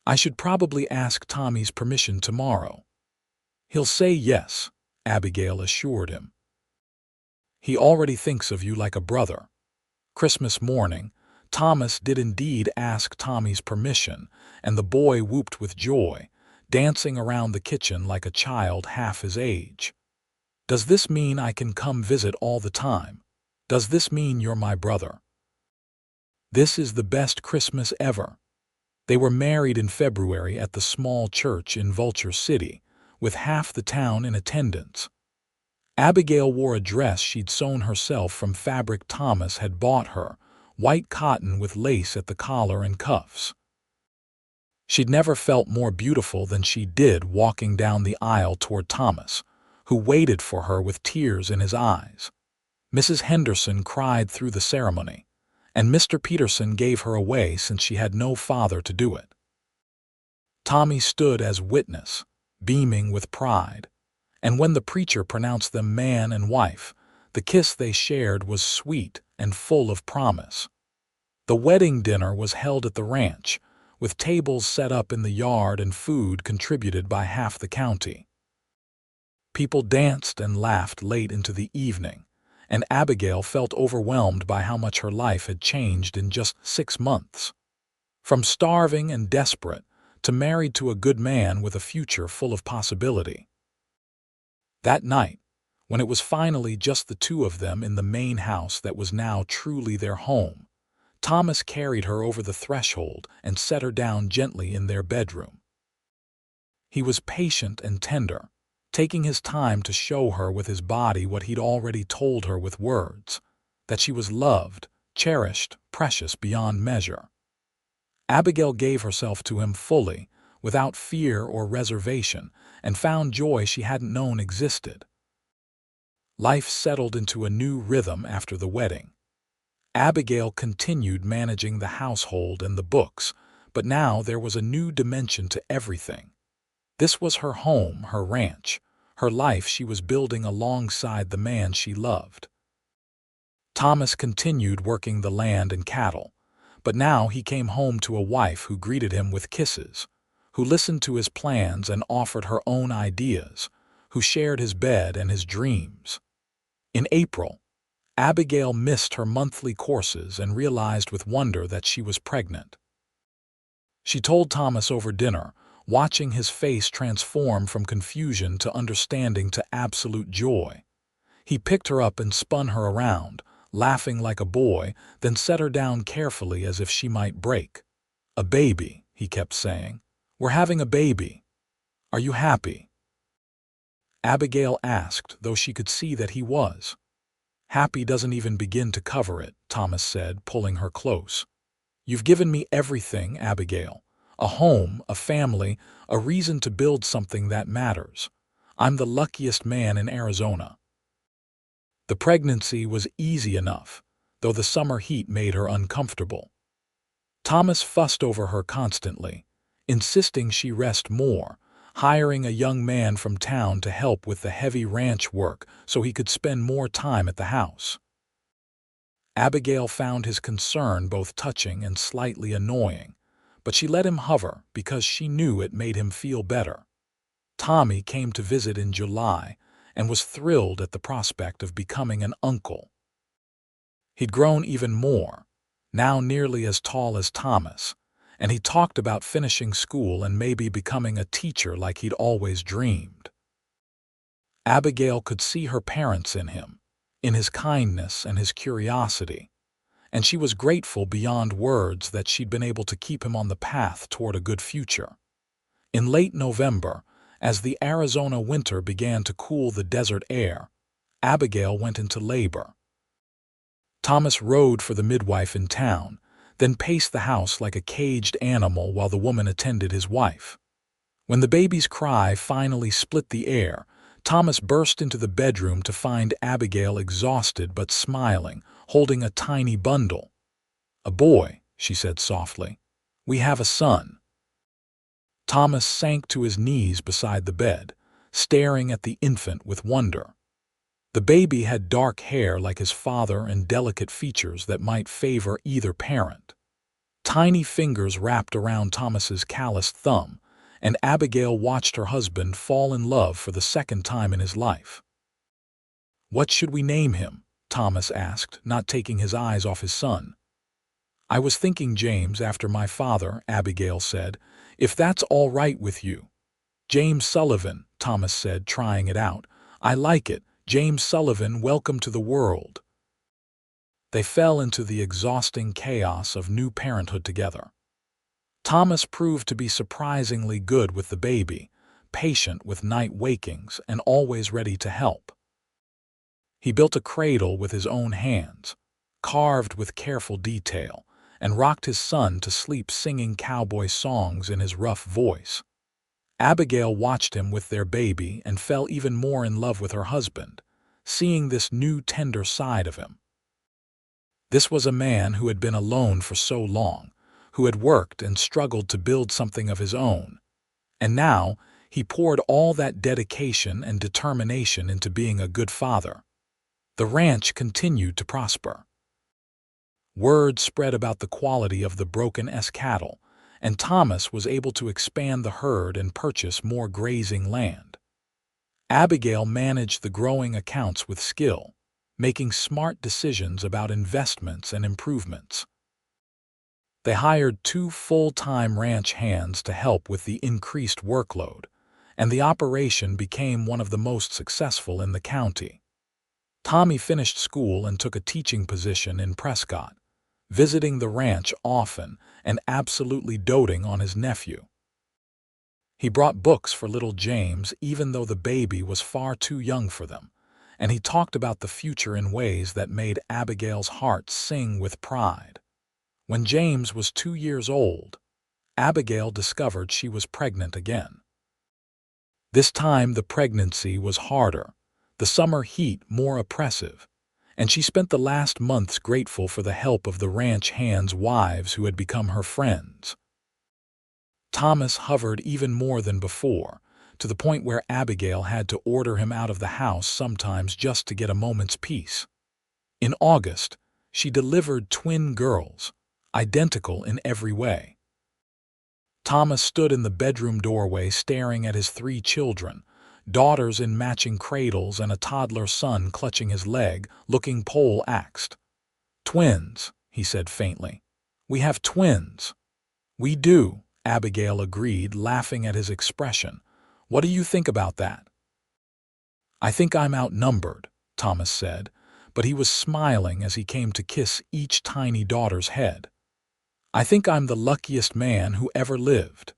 "I should probably ask Tommy's permission tomorrow." "He'll say yes," Abigail assured him. "He already thinks of you like a brother." Christmas morning, Thomas did indeed ask Tommy's permission, and the boy whooped with joy, dancing around the kitchen like a child half his age. "Does this mean I can come visit all the time? Does this mean you're my brother? This is the best Christmas ever." They were married in February at the small church in Vulture City, with half the town in attendance. Abigail wore a dress she'd sewn herself from fabric Thomas had bought her, white cotton with lace at the collar and cuffs. She'd never felt more beautiful than she did walking down the aisle toward Thomas, who waited for her with tears in his eyes. Mrs. Henderson cried through the ceremony, and Mr. Peterson gave her away since she had no father to do it. Tommy stood as witness, beaming with pride, and when the preacher pronounced them man and wife, the kiss they shared was sweet and full of promise. The wedding dinner was held at the ranch, with tables set up in the yard and food contributed by half the county. People danced and laughed late into the evening, and Abigail felt overwhelmed by how much her life had changed in just 6 months. From starving and desperate to married to a good man with a future full of possibility. That night, when it was finally just the two of them in the main house that was now truly their home, Thomas carried her over the threshold and set her down gently in their bedroom. He was patient and tender, taking his time to show her with his body what he'd already told her with words, that she was loved, cherished, precious beyond measure. Abigail gave herself to him fully, without fear or reservation, and found joy she hadn't known existed. Life settled into a new rhythm after the wedding. Abigail continued managing the household and the books, but now there was a new dimension to everything. This was her home, her ranch, her life she was building alongside the man she loved. Thomas continued working the land and cattle, but now he came home to a wife who greeted him with kisses, who listened to his plans and offered her own ideas, who shared his bed and his dreams. In April, Abigail missed her monthly courses and realized with wonder that she was pregnant. She told Thomas over dinner, watching his face transform from confusion to understanding to absolute joy. He picked her up and spun her around, laughing like a boy, then set her down carefully as if she might break. "A baby," he kept saying. "We're having a baby. Are you happy?" Abigail asked, though she could see that he was. "Happy doesn't even begin to cover it," Thomas said, pulling her close. You've given me everything, Abigail. A home, a family, a reason to build something that matters. I'm the luckiest man in Arizona." The pregnancy was easy enough, though the summer heat made her uncomfortable. Thomas fussed over her constantly, insisting she rest more, hiring a young man from town to help with the heavy ranch work so he could spend more time at the house. Abigail found his concern both touching and slightly annoying, but she let him hover because she knew it made him feel better. Tommy came to visit in July and was thrilled at the prospect of becoming an uncle. He'd grown even more, now nearly as tall as Thomas, and he talked about finishing school and maybe becoming a teacher like he'd always dreamed. Abigail could see her parents in him, in his kindness and his curiosity, and she was grateful beyond words that she'd been able to keep him on the path toward a good future. In late November, as the Arizona winter began to cool the desert air, Abigail went into labor. Thomas rode for the midwife in town, then paced the house like a caged animal while the woman attended his wife. When the baby's cry finally split the air, Thomas burst into the bedroom to find Abigail exhausted but smiling, holding a tiny bundle. "A boy," she said softly. "We have a son." Thomas sank to his knees beside the bed, staring at the infant with wonder. The baby had dark hair like his father and delicate features that might favor either parent. Tiny fingers wrapped around Thomas's calloused thumb, and Abigail watched her husband fall in love for the second time in his life. "What should we name him?" Thomas asked, not taking his eyes off his son. "I was thinking James after my father," Abigail said, "if that's all right with you." "James Sullivan," Thomas said, trying it out. "I like it. James Sullivan, welcome to the world." They fell into the exhausting chaos of new parenthood together. Thomas proved to be surprisingly good with the baby, patient with night wakings, and always ready to help. He built a cradle with his own hands, carved with careful detail, and rocked his son to sleep singing cowboy songs in his rough voice. Abigail watched him with their baby and fell even more in love with her husband, seeing this new tender side of him. This was a man who had been alone for so long, who had worked and struggled to build something of his own, and now he poured all that dedication and determination into being a good father. The ranch continued to prosper. Word spread about the quality of the Broken S cattle, and Thomas was able to expand the herd and purchase more grazing land. Abigail managed the growing accounts with skill, making smart decisions about investments and improvements. They hired 2 full-time ranch hands to help with the increased workload, and the operation became one of the most successful in the county. Tommy finished school and took a teaching position in Prescott, visiting the ranch often and absolutely doting on his nephew. He brought books for little James even though the baby was far too young for them, and he talked about the future in ways that made Abigail's heart sing with pride. When James was 2 years old, Abigail discovered she was pregnant again. This time the pregnancy was harder, the summer heat more oppressive, and she spent the last months grateful for the help of the ranch hands' wives who had become her friends. Thomas hovered even more than before, to the point where Abigail had to order him out of the house sometimes just to get a moment's peace. In August, she delivered twin girls, identical in every way. Thomas stood in the bedroom doorway staring at his 3 children, daughters in matching cradles and a toddler son clutching his leg, looking pole-axed. "Twins," he said faintly. "We have twins." "We do," Abigail agreed, laughing at his expression. "What do you think about that?" "I think I'm outnumbered," Thomas said, but he was smiling as he came to kiss each tiny daughter's head. "I think I'm the luckiest man who ever lived."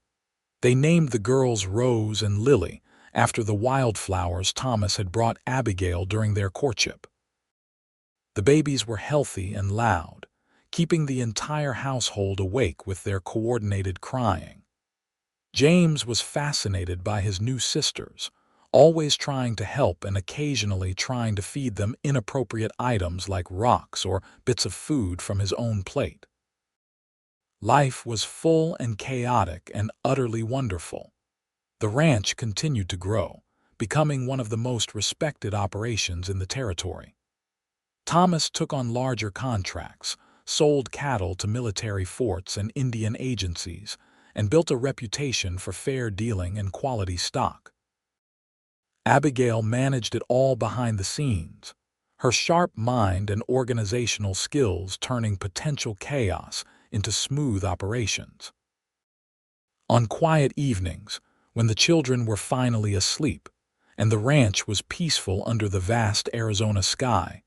They named the girls Rose and Lily, after the wildflowers Thomas had brought Abigail during their courtship. The babies were healthy and loud, keeping the entire household awake with their coordinated crying. James was fascinated by his new sisters, always trying to help and occasionally trying to feed them inappropriate items like rocks or bits of food from his own plate. Life was full and chaotic and utterly wonderful. The ranch continued to grow, becoming one of the most respected operations in the territory. Thomas took on larger contracts, sold cattle to military forts and Indian agencies, and built a reputation for fair dealing and quality stock. Abigail managed it all behind the scenes, her sharp mind and organizational skills turning potential chaos into smooth operations. On quiet evenings, when the children were finally asleep, and the ranch was peaceful under the vast Arizona sky,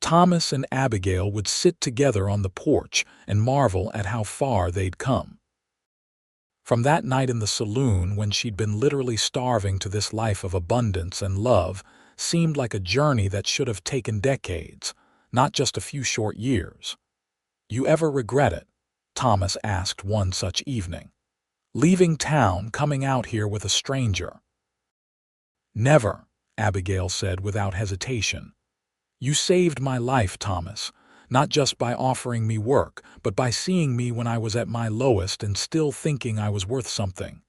Thomas and Abigail would sit together on the porch and marvel at how far they'd come. From that night in the saloon when she'd been literally starving to this life of abundance and love seemed like a journey that should have taken decades, not just a few short years. "You ever regret it?" Thomas asked one such evening. "Leaving town, coming out here with a stranger?" "Never," Abigail said without hesitation. "You saved my life, Thomas, not just by offering me work, but by seeing me when I was at my lowest and still thinking I was worth something."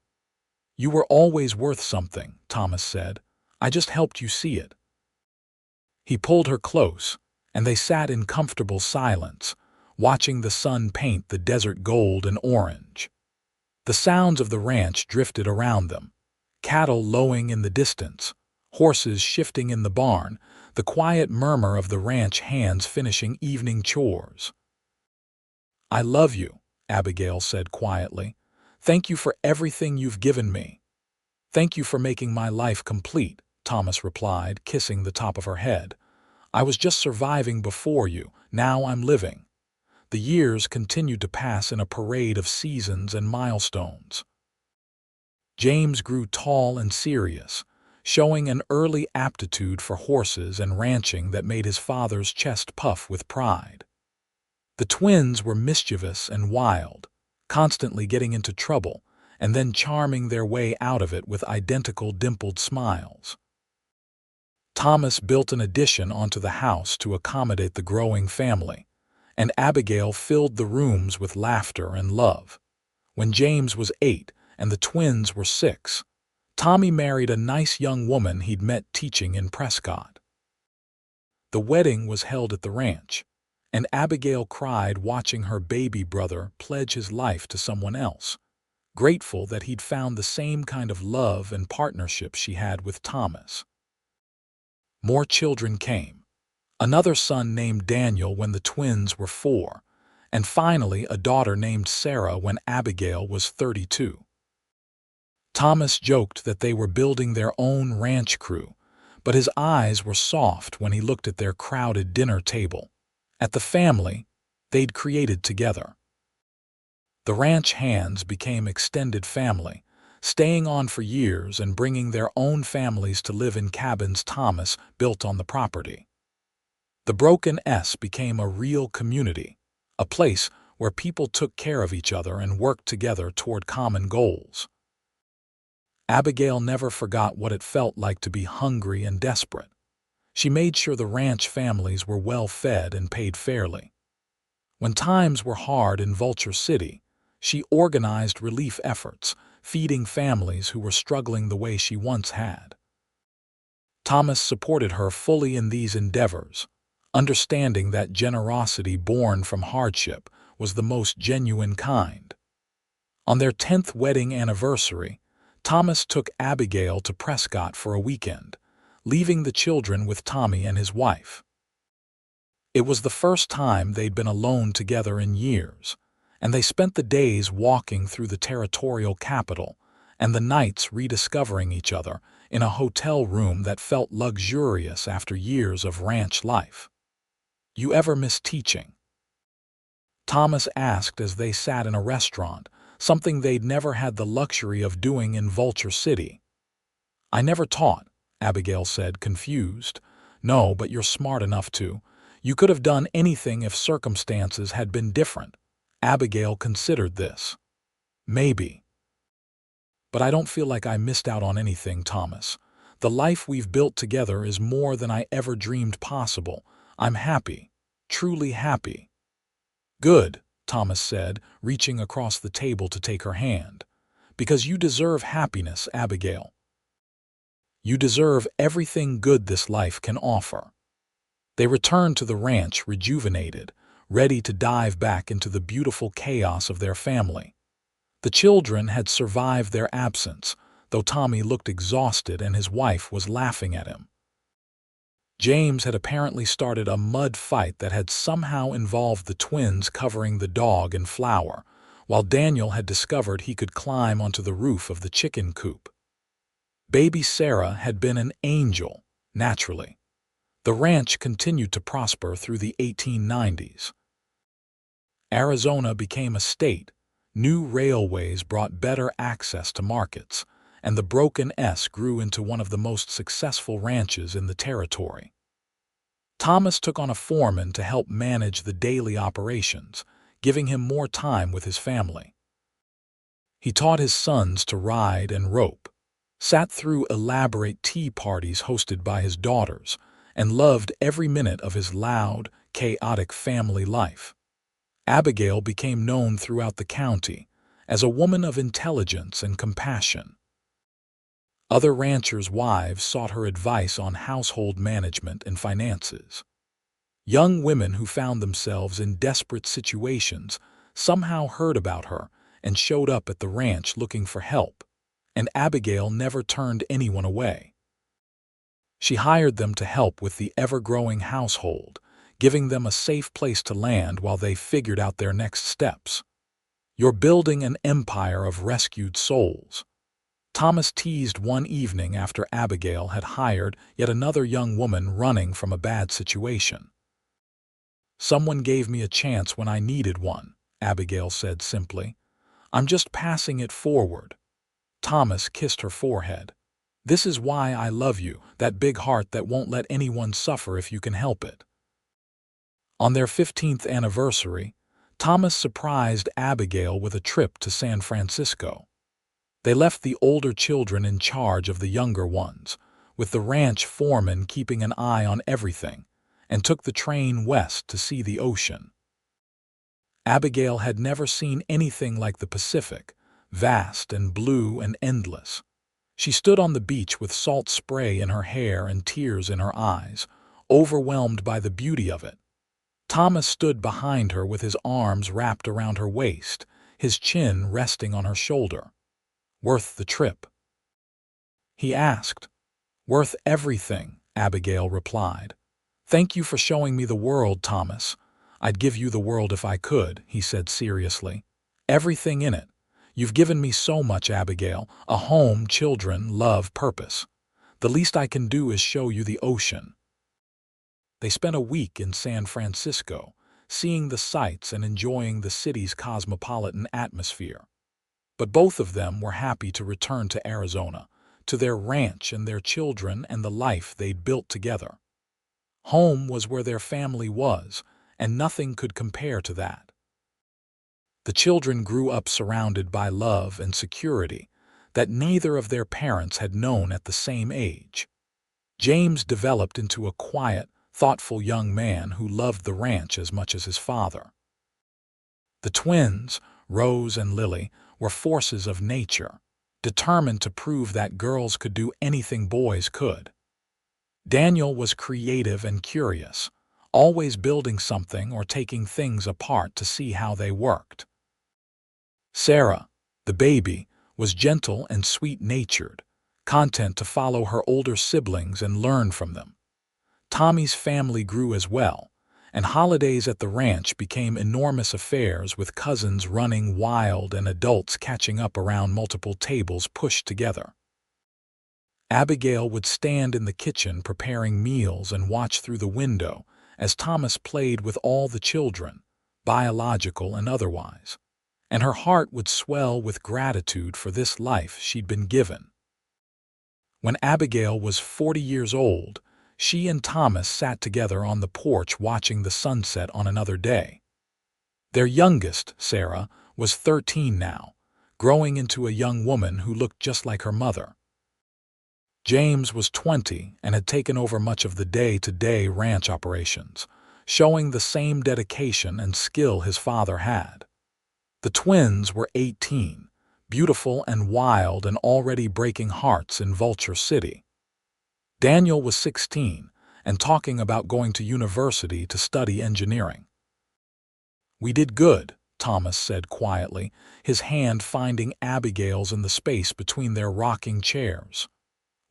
"You were always worth something," Thomas said. "I just helped you see it." He pulled her close, and they sat in comfortable silence, watching the sun paint the desert gold and orange. The sounds of the ranch drifted around them, cattle lowing in the distance, horses shifting in the barn, the quiet murmur of the ranch hands finishing evening chores. "I love you," Abigail said quietly. "Thank you for everything you've given me." "Thank you for making my life complete," Thomas replied, kissing the top of her head. "I was just surviving before you, now I'm living." The years continued to pass in a parade of seasons and milestones. James grew tall and serious, showing an early aptitude for horses and ranching that made his father's chest puff with pride. The twins were mischievous and wild, constantly getting into trouble and then charming their way out of it with identical dimpled smiles. Thomas built an addition onto the house to accommodate the growing family, and Abigail filled the rooms with laughter and love. When James was 8 and the twins were 6, Tommy married a nice young woman he'd met teaching in Prescott. The wedding was held at the ranch, and Abigail cried watching her baby brother pledge his life to someone else, grateful that he'd found the same kind of love and partnership she had with Thomas. More children came. Another son named Daniel when the twins were 4, and finally a daughter named Sarah when Abigail was 32. Thomas joked that they were building their own ranch crew, but his eyes were soft when he looked at their crowded dinner table, at the family they'd created together. The ranch hands became extended family, staying on for years and bringing their own families to live in cabins Thomas built on the property. The Broken S became a real community, a place where people took care of each other and worked together toward common goals. Abigail never forgot what it felt like to be hungry and desperate. She made sure the ranch families were well fed and paid fairly. When times were hard in Vulture City, she organized relief efforts, feeding families who were struggling the way she once had. Thomas supported her fully in these endeavors, understanding that generosity born from hardship was the most genuine kind. On their 10th wedding anniversary, Thomas took Abigail to Prescott for a weekend, leaving the children with Tommy and his wife. It was the first time they'd been alone together in years, and they spent the days walking through the territorial capital and the nights rediscovering each other in a hotel room that felt luxurious after years of ranch life. "You ever miss teaching?" Thomas asked as they sat in a restaurant, something they'd never had the luxury of doing in Vulture City. "I never taught," Abigail said, confused. "No, but you're smart enough to. You could have done anything if circumstances had been different. Abigail considered this. Maybe. But I don't feel like I missed out on anything, Thomas. The life we've built together is more than I ever dreamed possible. I'm happy. Truly happy. Good, Thomas said, reaching across the table to take her hand. Because you deserve happiness, Abigail. You deserve everything good this life can offer. They returned to the ranch rejuvenated, ready to dive back into the beautiful chaos of their family. The children had survived their absence, though Tommy looked exhausted and his wife was laughing at him. James had apparently started a mud fight that had somehow involved the twins covering the dog in flour, while Daniel had discovered he could climb onto the roof of the chicken coop. Baby Sarah had been an angel, naturally. The ranch continued to prosper through the 1890s. Arizona became a state. New railways brought better access to markets, and the Broken S grew into one of the most successful ranches in the territory. Thomas took on a foreman to help manage the daily operations, giving him more time with his family. He taught his sons to ride and rope, sat through elaborate tea parties hosted by his daughters, and loved every minute of his loud, chaotic family life. Abigail became known throughout the county as a woman of intelligence and compassion. Other ranchers' wives sought her advice on household management and finances. Young women who found themselves in desperate situations somehow heard about her and showed up at the ranch looking for help, and Abigail never turned anyone away. She hired them to help with the ever-growing household, giving them a safe place to land while they figured out their next steps. You're building an empire of rescued souls. Thomas teased one evening after Abigail had hired yet another young woman running from a bad situation. Someone gave me a chance when I needed one, Abigail said simply. I'm just passing it forward. Thomas kissed her forehead. This is why I love you, that big heart that won't let anyone suffer if you can help it. On their 15th anniversary, Thomas surprised Abigail with a trip to San Francisco. They left the older children in charge of the younger ones, with the ranch foreman keeping an eye on everything, and took the train west to see the ocean. Abigail had never seen anything like the Pacific, vast and blue and endless. She stood on the beach with salt spray in her hair and tears in her eyes, overwhelmed by the beauty of it. Thomas stood behind her with his arms wrapped around her waist, his chin resting on her shoulder. Worth the trip? He asked. Worth everything, Abigail replied. Thank you for showing me the world, Thomas. I'd give you the world if I could, he said seriously. Everything in it. You've given me so much, Abigail. A home, children, love, purpose. The least I can do is show you the ocean. They spent a week in San Francisco, seeing the sights and enjoying the city's cosmopolitan atmosphere. But both of them were happy to return to Arizona, to their ranch and their children and the life they'd built together. Home was where their family was, and nothing could compare to that. The children grew up surrounded by love and security that neither of their parents had known at the same age. James developed into a quiet, thoughtful young man who loved the ranch as much as his father. The twins, Rose and Lily, were forces of nature, determined to prove that girls could do anything boys could. Daniel was creative and curious, always building something or taking things apart to see how they worked. Sarah, the baby, was gentle and sweet-natured, content to follow her older siblings and learn from them. Tommy's family grew as well, and holidays at the ranch became enormous affairs with cousins running wild and adults catching up around multiple tables pushed together. Abigail would stand in the kitchen preparing meals and watch through the window as Thomas played with all the children, biological and otherwise, and her heart would swell with gratitude for this life she'd been given. When Abigail was 40 years old, she and Thomas sat together on the porch watching the sunset on another day. Their youngest, Sarah, was 13 now, growing into a young woman who looked just like her mother. James was 20 and had taken over much of the day-to-day ranch operations, showing the same dedication and skill his father had. The twins were 18, beautiful and wild and already breaking hearts in Vulture City. Daniel was 16 and talking about going to university to study engineering. "We did good," Thomas said quietly, his hand finding Abigail's in the space between their rocking chairs.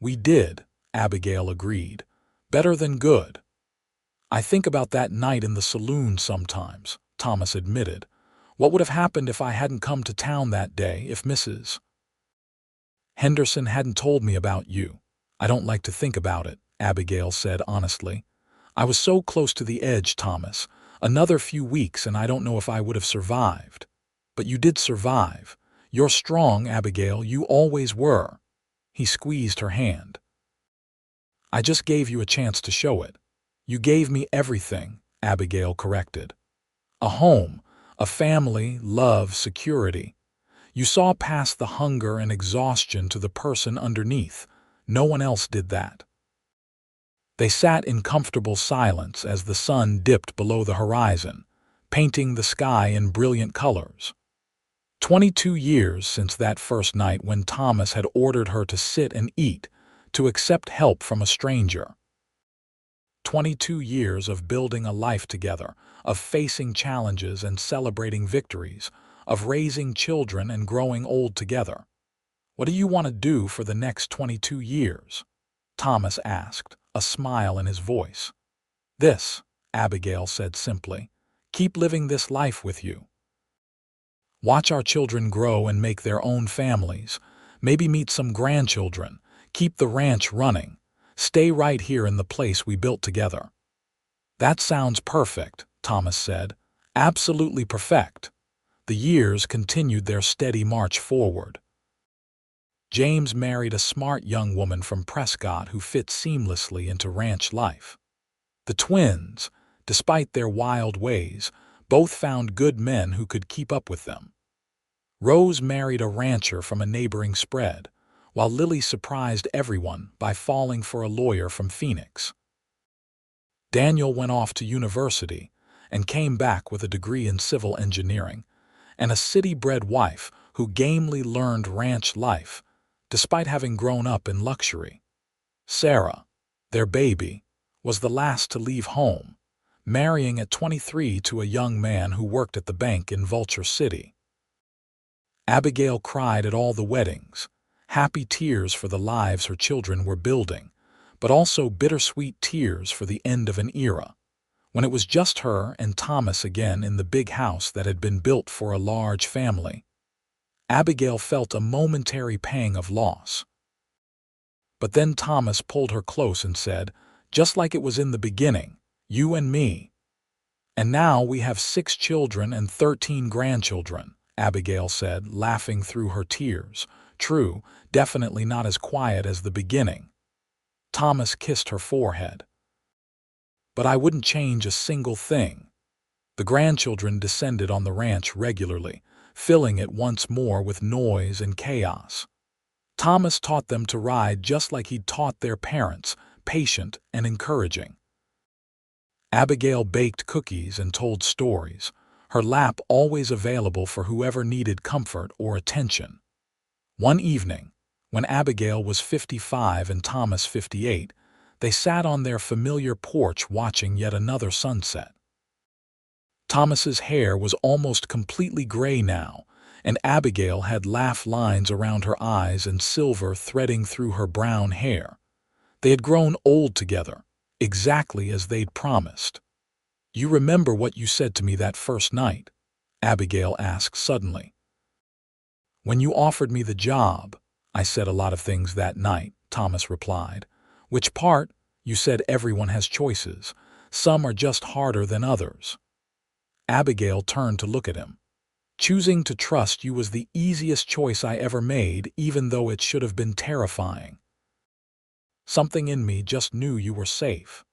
"We did," Abigail agreed. "Better than good." "I think about that night in the saloon sometimes," Thomas admitted. "What would have happened if I hadn't come to town that day, if Mrs. Henderson hadn't told me about you? I don't like to think about it," Abigail said honestly. "I was so close to the edge, Thomas. Another few weeks and I don't know if I would have survived. But you did survive. You're strong, Abigail, you always were." He squeezed her hand. "I just gave you a chance to show it." "You gave me everything," Abigail corrected. "A home, a family, love, security. You saw past the hunger and exhaustion to the person underneath. No one else did that." They sat in comfortable silence as the sun dipped below the horizon, painting the sky in brilliant colors. 22 years since that first night when Thomas had ordered her to sit and eat, to accept help from a stranger. 22 years of building a life together, of facing challenges and celebrating victories, of raising children and growing old together. "What do you want to do for the next 22 years?" Thomas asked, a smile in his voice. "This," Abigail said simply. "Keep living this life with you. Watch our children grow and make their own families, maybe meet some grandchildren, keep the ranch running, stay right here in the place we built together." "That sounds perfect," Thomas said. "Absolutely perfect." The years continued their steady march forward. James married a smart young woman from Prescott who fit seamlessly into ranch life. The twins, despite their wild ways, both found good men who could keep up with them. Rose married a rancher from a neighboring spread, while Lily surprised everyone by falling for a lawyer from Phoenix. Daniel went off to university and came back with a degree in civil engineering and a city-bred wife who gamely learned ranch life, despite having grown up in luxury. Sarah, their baby, was the last to leave home, marrying at 23 to a young man who worked at the bank in Vulture City. Abigail cried at all the weddings, happy tears for the lives her children were building, but also bittersweet tears for the end of an era, when it was just her and Thomas again in the big house that had been built for a large family. Abigail felt a momentary pang of loss. But then Thomas pulled her close and said, "Just like it was in the beginning, you and me. And now we have 6 children and 13 grandchildren," Abigail said, laughing through her tears. "True, definitely not as quiet as the beginning." Thomas kissed her forehead. "But I wouldn't change a single thing." The grandchildren descended on the ranch regularly, filling it once more with noise and chaos. Thomas taught them to ride just like he'd taught their parents, patient and encouraging. Abigail baked cookies and told stories, her lap always available for whoever needed comfort or attention. One evening, when Abigail was 55 and Thomas 58, they sat on their familiar porch watching yet another sunset. Thomas's hair was almost completely gray now, and Abigail had laugh lines around her eyes and silver threading through her brown hair. They had grown old together, exactly as they'd promised. "You remember what you said to me that first night?" Abigail asked suddenly. "When you offered me the job, I said a lot of things that night," Thomas replied. "Which part?" "You said everyone has choices. Some are just harder than others." Abigail turned to look at him. "Choosing to trust you was the easiest choice I ever made, even though it should have been terrifying." Something in me just knew you were safe.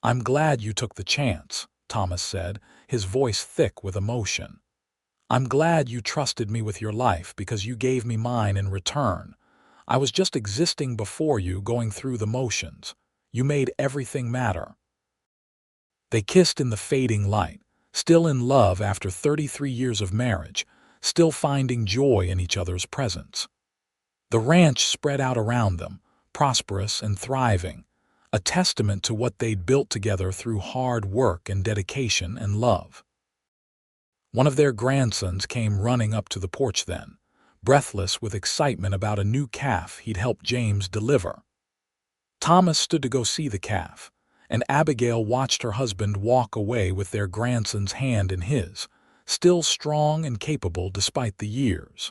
I'm glad you took the chance, Thomas said, his voice thick with emotion. I'm glad you trusted me with your life because you gave me mine in return. I was just existing before you, going through the motions. You made everything matter. They kissed in the fading light, still in love after 33 years of marriage, still finding joy in each other's presence. The ranch spread out around them, prosperous and thriving, a testament to what they'd built together through hard work and dedication and love. One of their grandsons came running up to the porch then, breathless with excitement about a new calf he'd helped James deliver. Thomas stood to go see the calf, and Abigail watched her husband walk away with their grandson's hand in his, still strong and capable despite the years.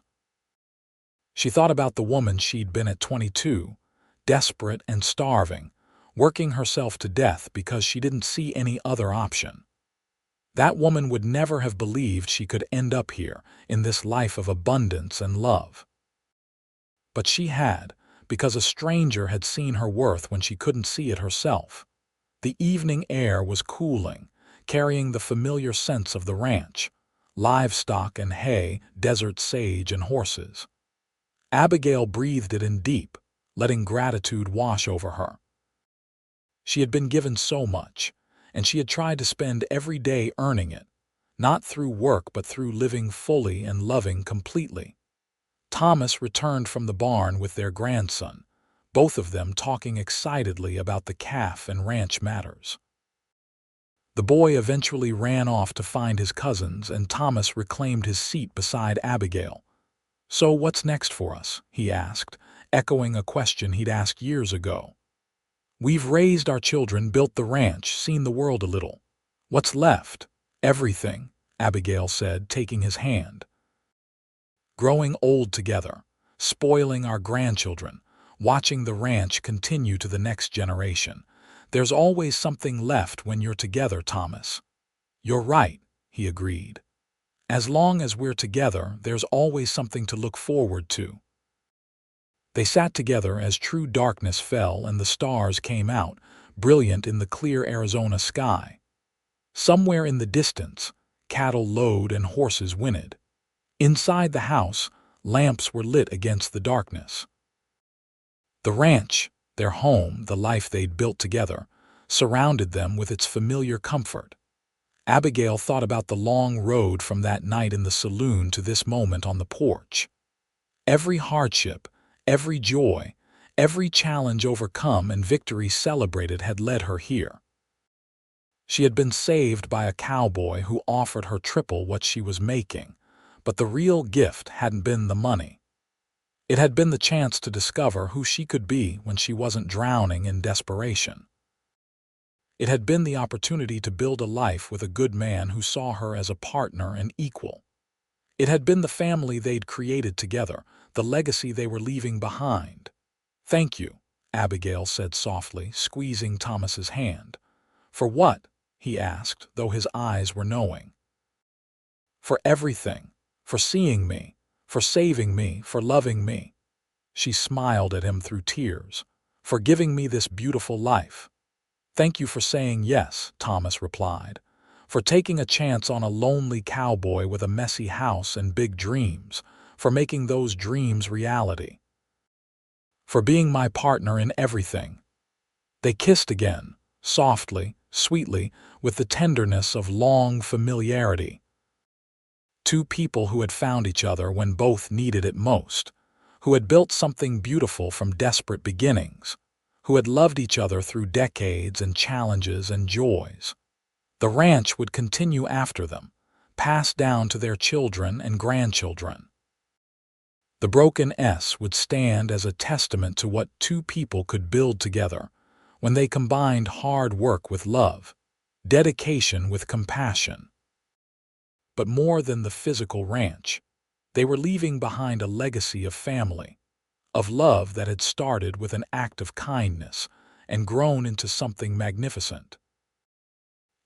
She thought about the woman she'd been at 22, desperate and starving, working herself to death because she didn't see any other option. That woman would never have believed she could end up here in this life of abundance and love. But she had, because a stranger had seen her worth when she couldn't see it herself. The evening air was cooling, carrying the familiar scents of the ranch, livestock and hay, desert sage and horses. Abigail breathed it in deep, letting gratitude wash over her. She had been given so much, and she had tried to spend every day earning it, not through work but through living fully and loving completely. Thomas returned from the barn with their grandson, both of them talking excitedly about the calf and ranch matters. The boy eventually ran off to find his cousins, and Thomas reclaimed his seat beside Abigail. "So what's next for us?" he asked, echoing a question he'd asked years ago. "We've raised our children, built the ranch, seen the world a little. What's left?" "Everything," Abigail said, taking his hand. "Growing old together, spoiling our grandchildren, watching the ranch continue to the next generation. There's always something left when you're together, Thomas." "You're right," he agreed. "As long as we're together, there's always something to look forward to." They sat together as true darkness fell and the stars came out, brilliant in the clear Arizona sky. Somewhere in the distance, cattle lowed and horses whinnied. Inside the house, lamps were lit against the darkness. The ranch, their home, the life they'd built together, surrounded them with its familiar comfort. Abigail thought about the long road from that night in the saloon to this moment on the porch. Every hardship, every joy, every challenge overcome and victory celebrated had led her here. She had been saved by a cowboy who offered her triple what she was making, but the real gift hadn't been the money. It had been the chance to discover who she could be when she wasn't drowning in desperation. It had been the opportunity to build a life with a good man who saw her as a partner and equal. It had been the family they'd created together, the legacy they were leaving behind. "Thank you," Abigail said softly, squeezing Thomas's hand. "For what?" he asked, though his eyes were knowing. "For everything. For seeing me. For saving me. For loving me." She smiled at him through tears. "For giving me this beautiful life." "Thank you for saying yes," Thomas replied. "For taking a chance on a lonely cowboy with a messy house and big dreams. For making those dreams reality. For being my partner in everything." They kissed again, softly, sweetly, with the tenderness of long familiarity. Two people who had found each other when both needed it most, who had built something beautiful from desperate beginnings, who had loved each other through decades and challenges and joys. The ranch would continue after them, passed down to their children and grandchildren. The broken S would stand as a testament to what two people could build together when they combined hard work with love, dedication with compassion. But more than the physical ranch, they were leaving behind a legacy of family, of love that had started with an act of kindness and grown into something magnificent.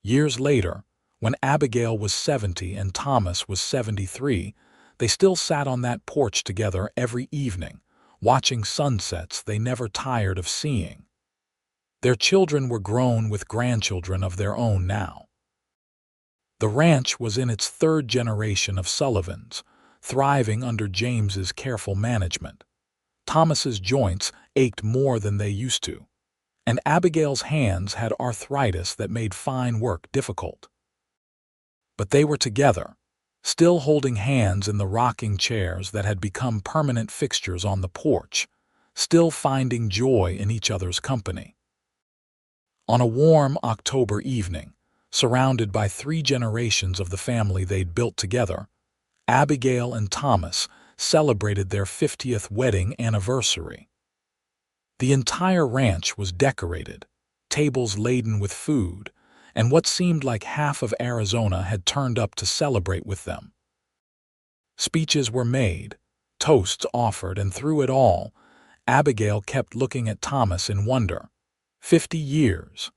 Years later, when Abigail was 70 and Thomas was 73, they still sat on that porch together every evening, watching sunsets they never tired of seeing. Their children were grown with grandchildren of their own now. The ranch was in its third generation of Sullivans, thriving under James's careful management. Thomas's joints ached more than they used to, and Abigail's hands had arthritis that made fine work difficult. But they were together, still holding hands in the rocking chairs that had become permanent fixtures on the porch, still finding joy in each other's company. On a warm October evening, surrounded by 3 generations of the family they'd built together, Abigail and Thomas celebrated their 50th wedding anniversary. The entire ranch was decorated, tables laden with food, and what seemed like half of Arizona had turned up to celebrate with them. Speeches were made, toasts offered, and through it all, Abigail kept looking at Thomas in wonder. 50 years.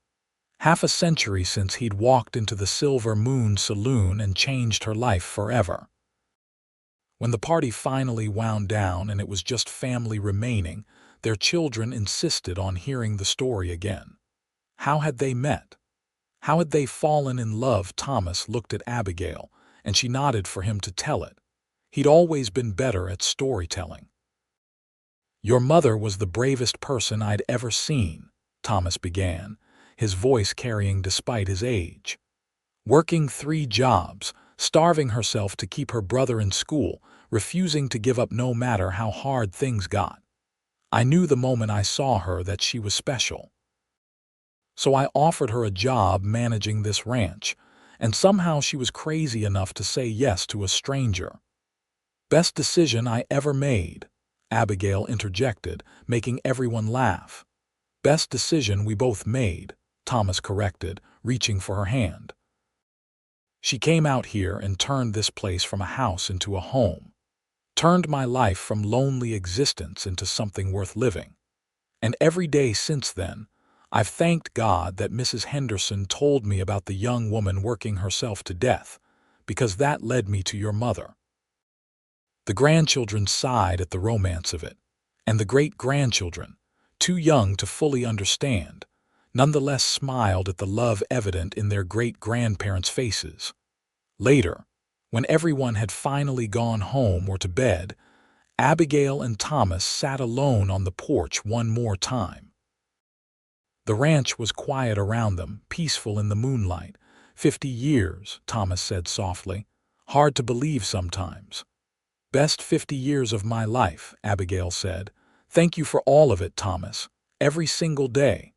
Half a century since he'd walked into the Silver Moon Saloon and changed her life forever. When the party finally wound down and it was just family remaining, their children insisted on hearing the story again. How had they met? How had they fallen in love? Thomas looked at Abigail, and she nodded for him to tell it. He'd always been better at storytelling. "Your mother was the bravest person I'd ever seen," Thomas began, his voice carrying despite his age. Working 3 jobs, starving herself to keep her brother in school, refusing to give up no matter how hard things got. I knew the moment I saw her that she was special. So I offered her a job managing this ranch, and somehow she was crazy enough to say yes to a stranger. "Best decision I ever made," Abigail interjected, making everyone laugh. "Best decision we both made," Thomas corrected, reaching for her hand. "She came out here and turned this place from a house into a home. Turned my life from lonely existence into something worth living. And every day since then, I've thanked God that Mrs. Henderson told me about the young woman working herself to death, because that led me to your mother." The grandchildren sighed at the romance of it, and the great-grandchildren, too young to fully understand, nonetheless smiled at the love evident in their great-grandparents' faces. Later, when everyone had finally gone home or to bed, Abigail and Thomas sat alone on the porch one more time. The ranch was quiet around them, peaceful in the moonlight. 50 years, Thomas said softly. "Hard to believe sometimes." "Best 50 years of my life," Abigail said. "Thank you for all of it, Thomas. Every single day."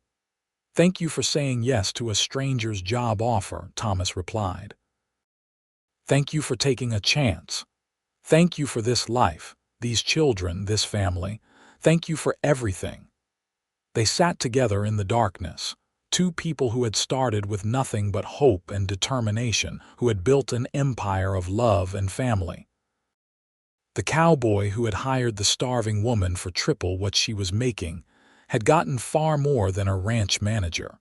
"Thank you for saying yes to a stranger's job offer," Thomas replied. "Thank you for taking a chance. Thank you for this life, these children, this family. Thank you for everything." They sat together in the darkness, 2 people who had started with nothing but hope and determination, who had built an empire of love and family. The cowboy who had hired the starving woman for triple what she was making had gotten far more than a ranch manager.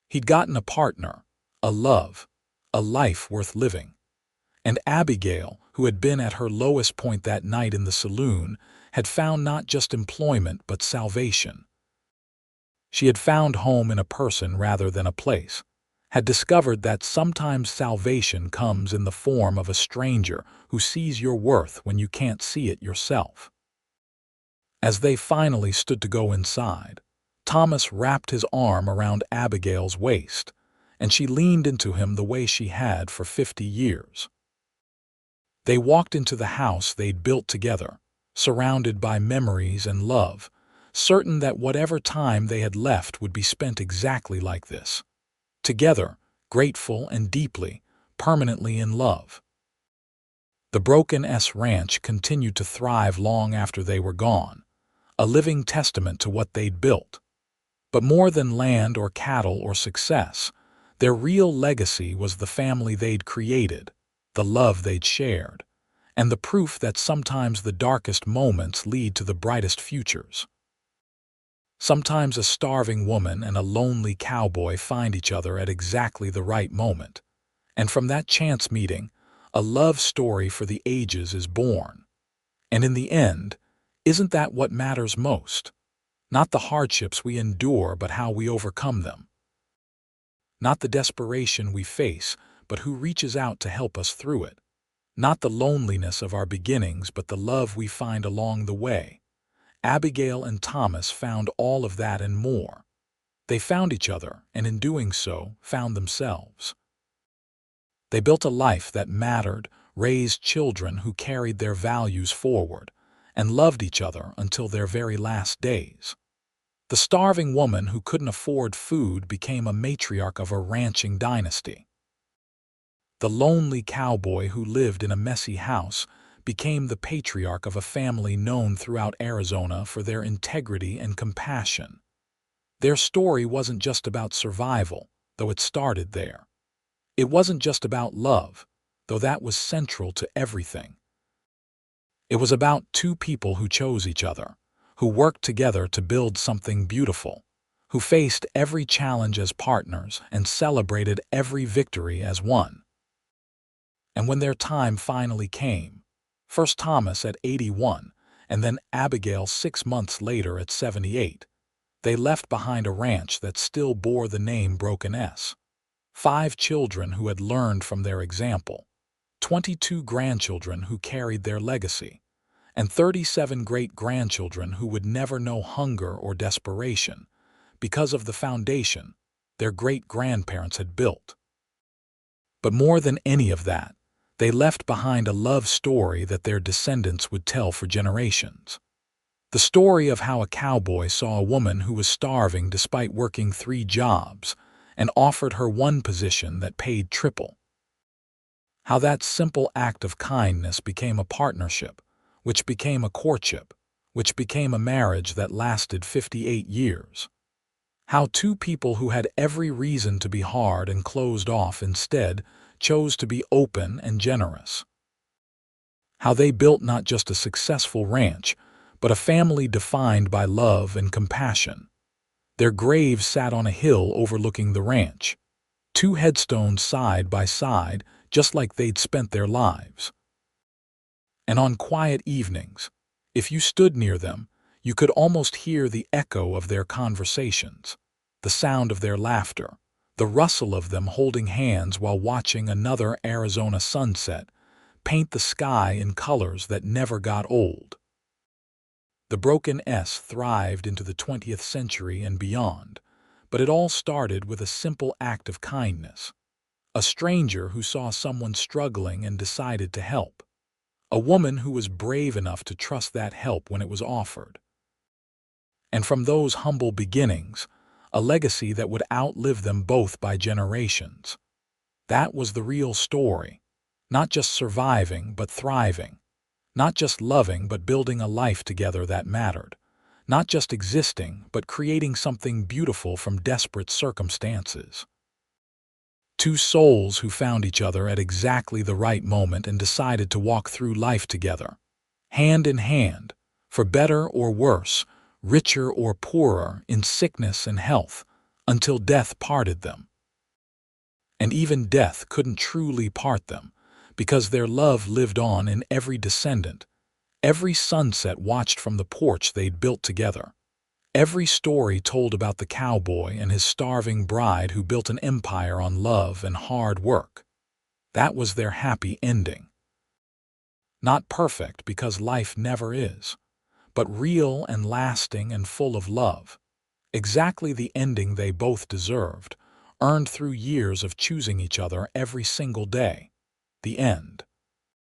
He'd gotten a partner, a love, a life worth living. And Abigail, who had been at her lowest point that night in the saloon, had found not just employment but salvation. She had found home in a person rather than a place, had discovered that sometimes salvation comes in the form of a stranger who sees your worth when you can't see it yourself. As they finally stood to go inside, Thomas wrapped his arm around Abigail's waist, and she leaned into him the way she had for 50 years. They walked into the house they'd built together, surrounded by memories and love, certain that whatever time they had left would be spent exactly like this. Together, grateful and deeply, permanently in love. The Broken S Ranch continued to thrive long after they were gone, a living testament to what they'd built. But more than land or cattle or success, their real legacy was the family they'd created, the love they'd shared, and the proof that sometimes the darkest moments lead to the brightest futures. Sometimes a starving woman and a lonely cowboy find each other at exactly the right moment, and from that chance meeting, a love story for the ages is born. And in the end, Isn't that what matters most? Not the hardships we endure, but how we overcome them. Not the desperation we face, but who reaches out to help us through it. Not the loneliness of our beginnings, but the love we find along the way. Abigail and Thomas found all of that and more. They found each other, and in doing so, found themselves. They built a life that mattered, raised children who carried their values forward, and loved each other until their very last days. The starving woman who couldn't afford food became a matriarch of a ranching dynasty. The lonely cowboy who lived in a messy house became the patriarch of a family known throughout Arizona for their integrity and compassion. Their story wasn't just about survival, though it started there. It wasn't just about love, though that was central to everything. It was about two people who chose each other, who worked together to build something beautiful, who faced every challenge as partners and celebrated every victory as one. And when their time finally came, first Thomas at 81, and then Abigail 6 months later at 78, they left behind a ranch that still bore the name Broken S. 5 children who had learned from their example, 22 grandchildren who carried their legacy, and 37 great-grandchildren who would never know hunger or desperation because of the foundation their great-grandparents had built. But more than any of that, they left behind a love story that their descendants would tell for generations. The story of how a cowboy saw a woman who was starving despite working 3 jobs and offered her one position that paid triple. How that simple act of kindness became a partnership, which became a courtship, which became a marriage that lasted 58 years. How 2 people who had every reason to be hard and closed off instead chose to be open and generous. How they built not just a successful ranch, but a family defined by love and compassion. Their graves sat on a hill overlooking the ranch, 2 headstones side by side, just like they'd spent their lives. And on quiet evenings, if you stood near them, you could almost hear the echo of their conversations, the sound of their laughter, the rustle of them holding hands while watching another Arizona sunset paint the sky in colors that never got old. The Broken S thrived into the 20th century and beyond, but it all started with a simple act of kindness. A stranger who saw someone struggling and decided to help. A woman who was brave enough to trust that help when it was offered. And from those humble beginnings, a legacy that would outlive them both by generations. That was the real story. Not just surviving, but thriving. Not just loving, but building a life together that mattered. Not just existing, but creating something beautiful from desperate circumstances. 2 souls who found each other at exactly the right moment and decided to walk through life together, hand in hand, for better or worse, richer or poorer, in sickness and health, until death parted them. And even death couldn't truly part them, because their love lived on in every descendant, every sunset watched from the porch they'd built together, every story told about the cowboy and his starving bride who built an empire on love and hard work. That was their happy ending. Not perfect, because life never is, but real and lasting and full of love. Exactly the ending they both deserved, earned through years of choosing each other every single day. The end.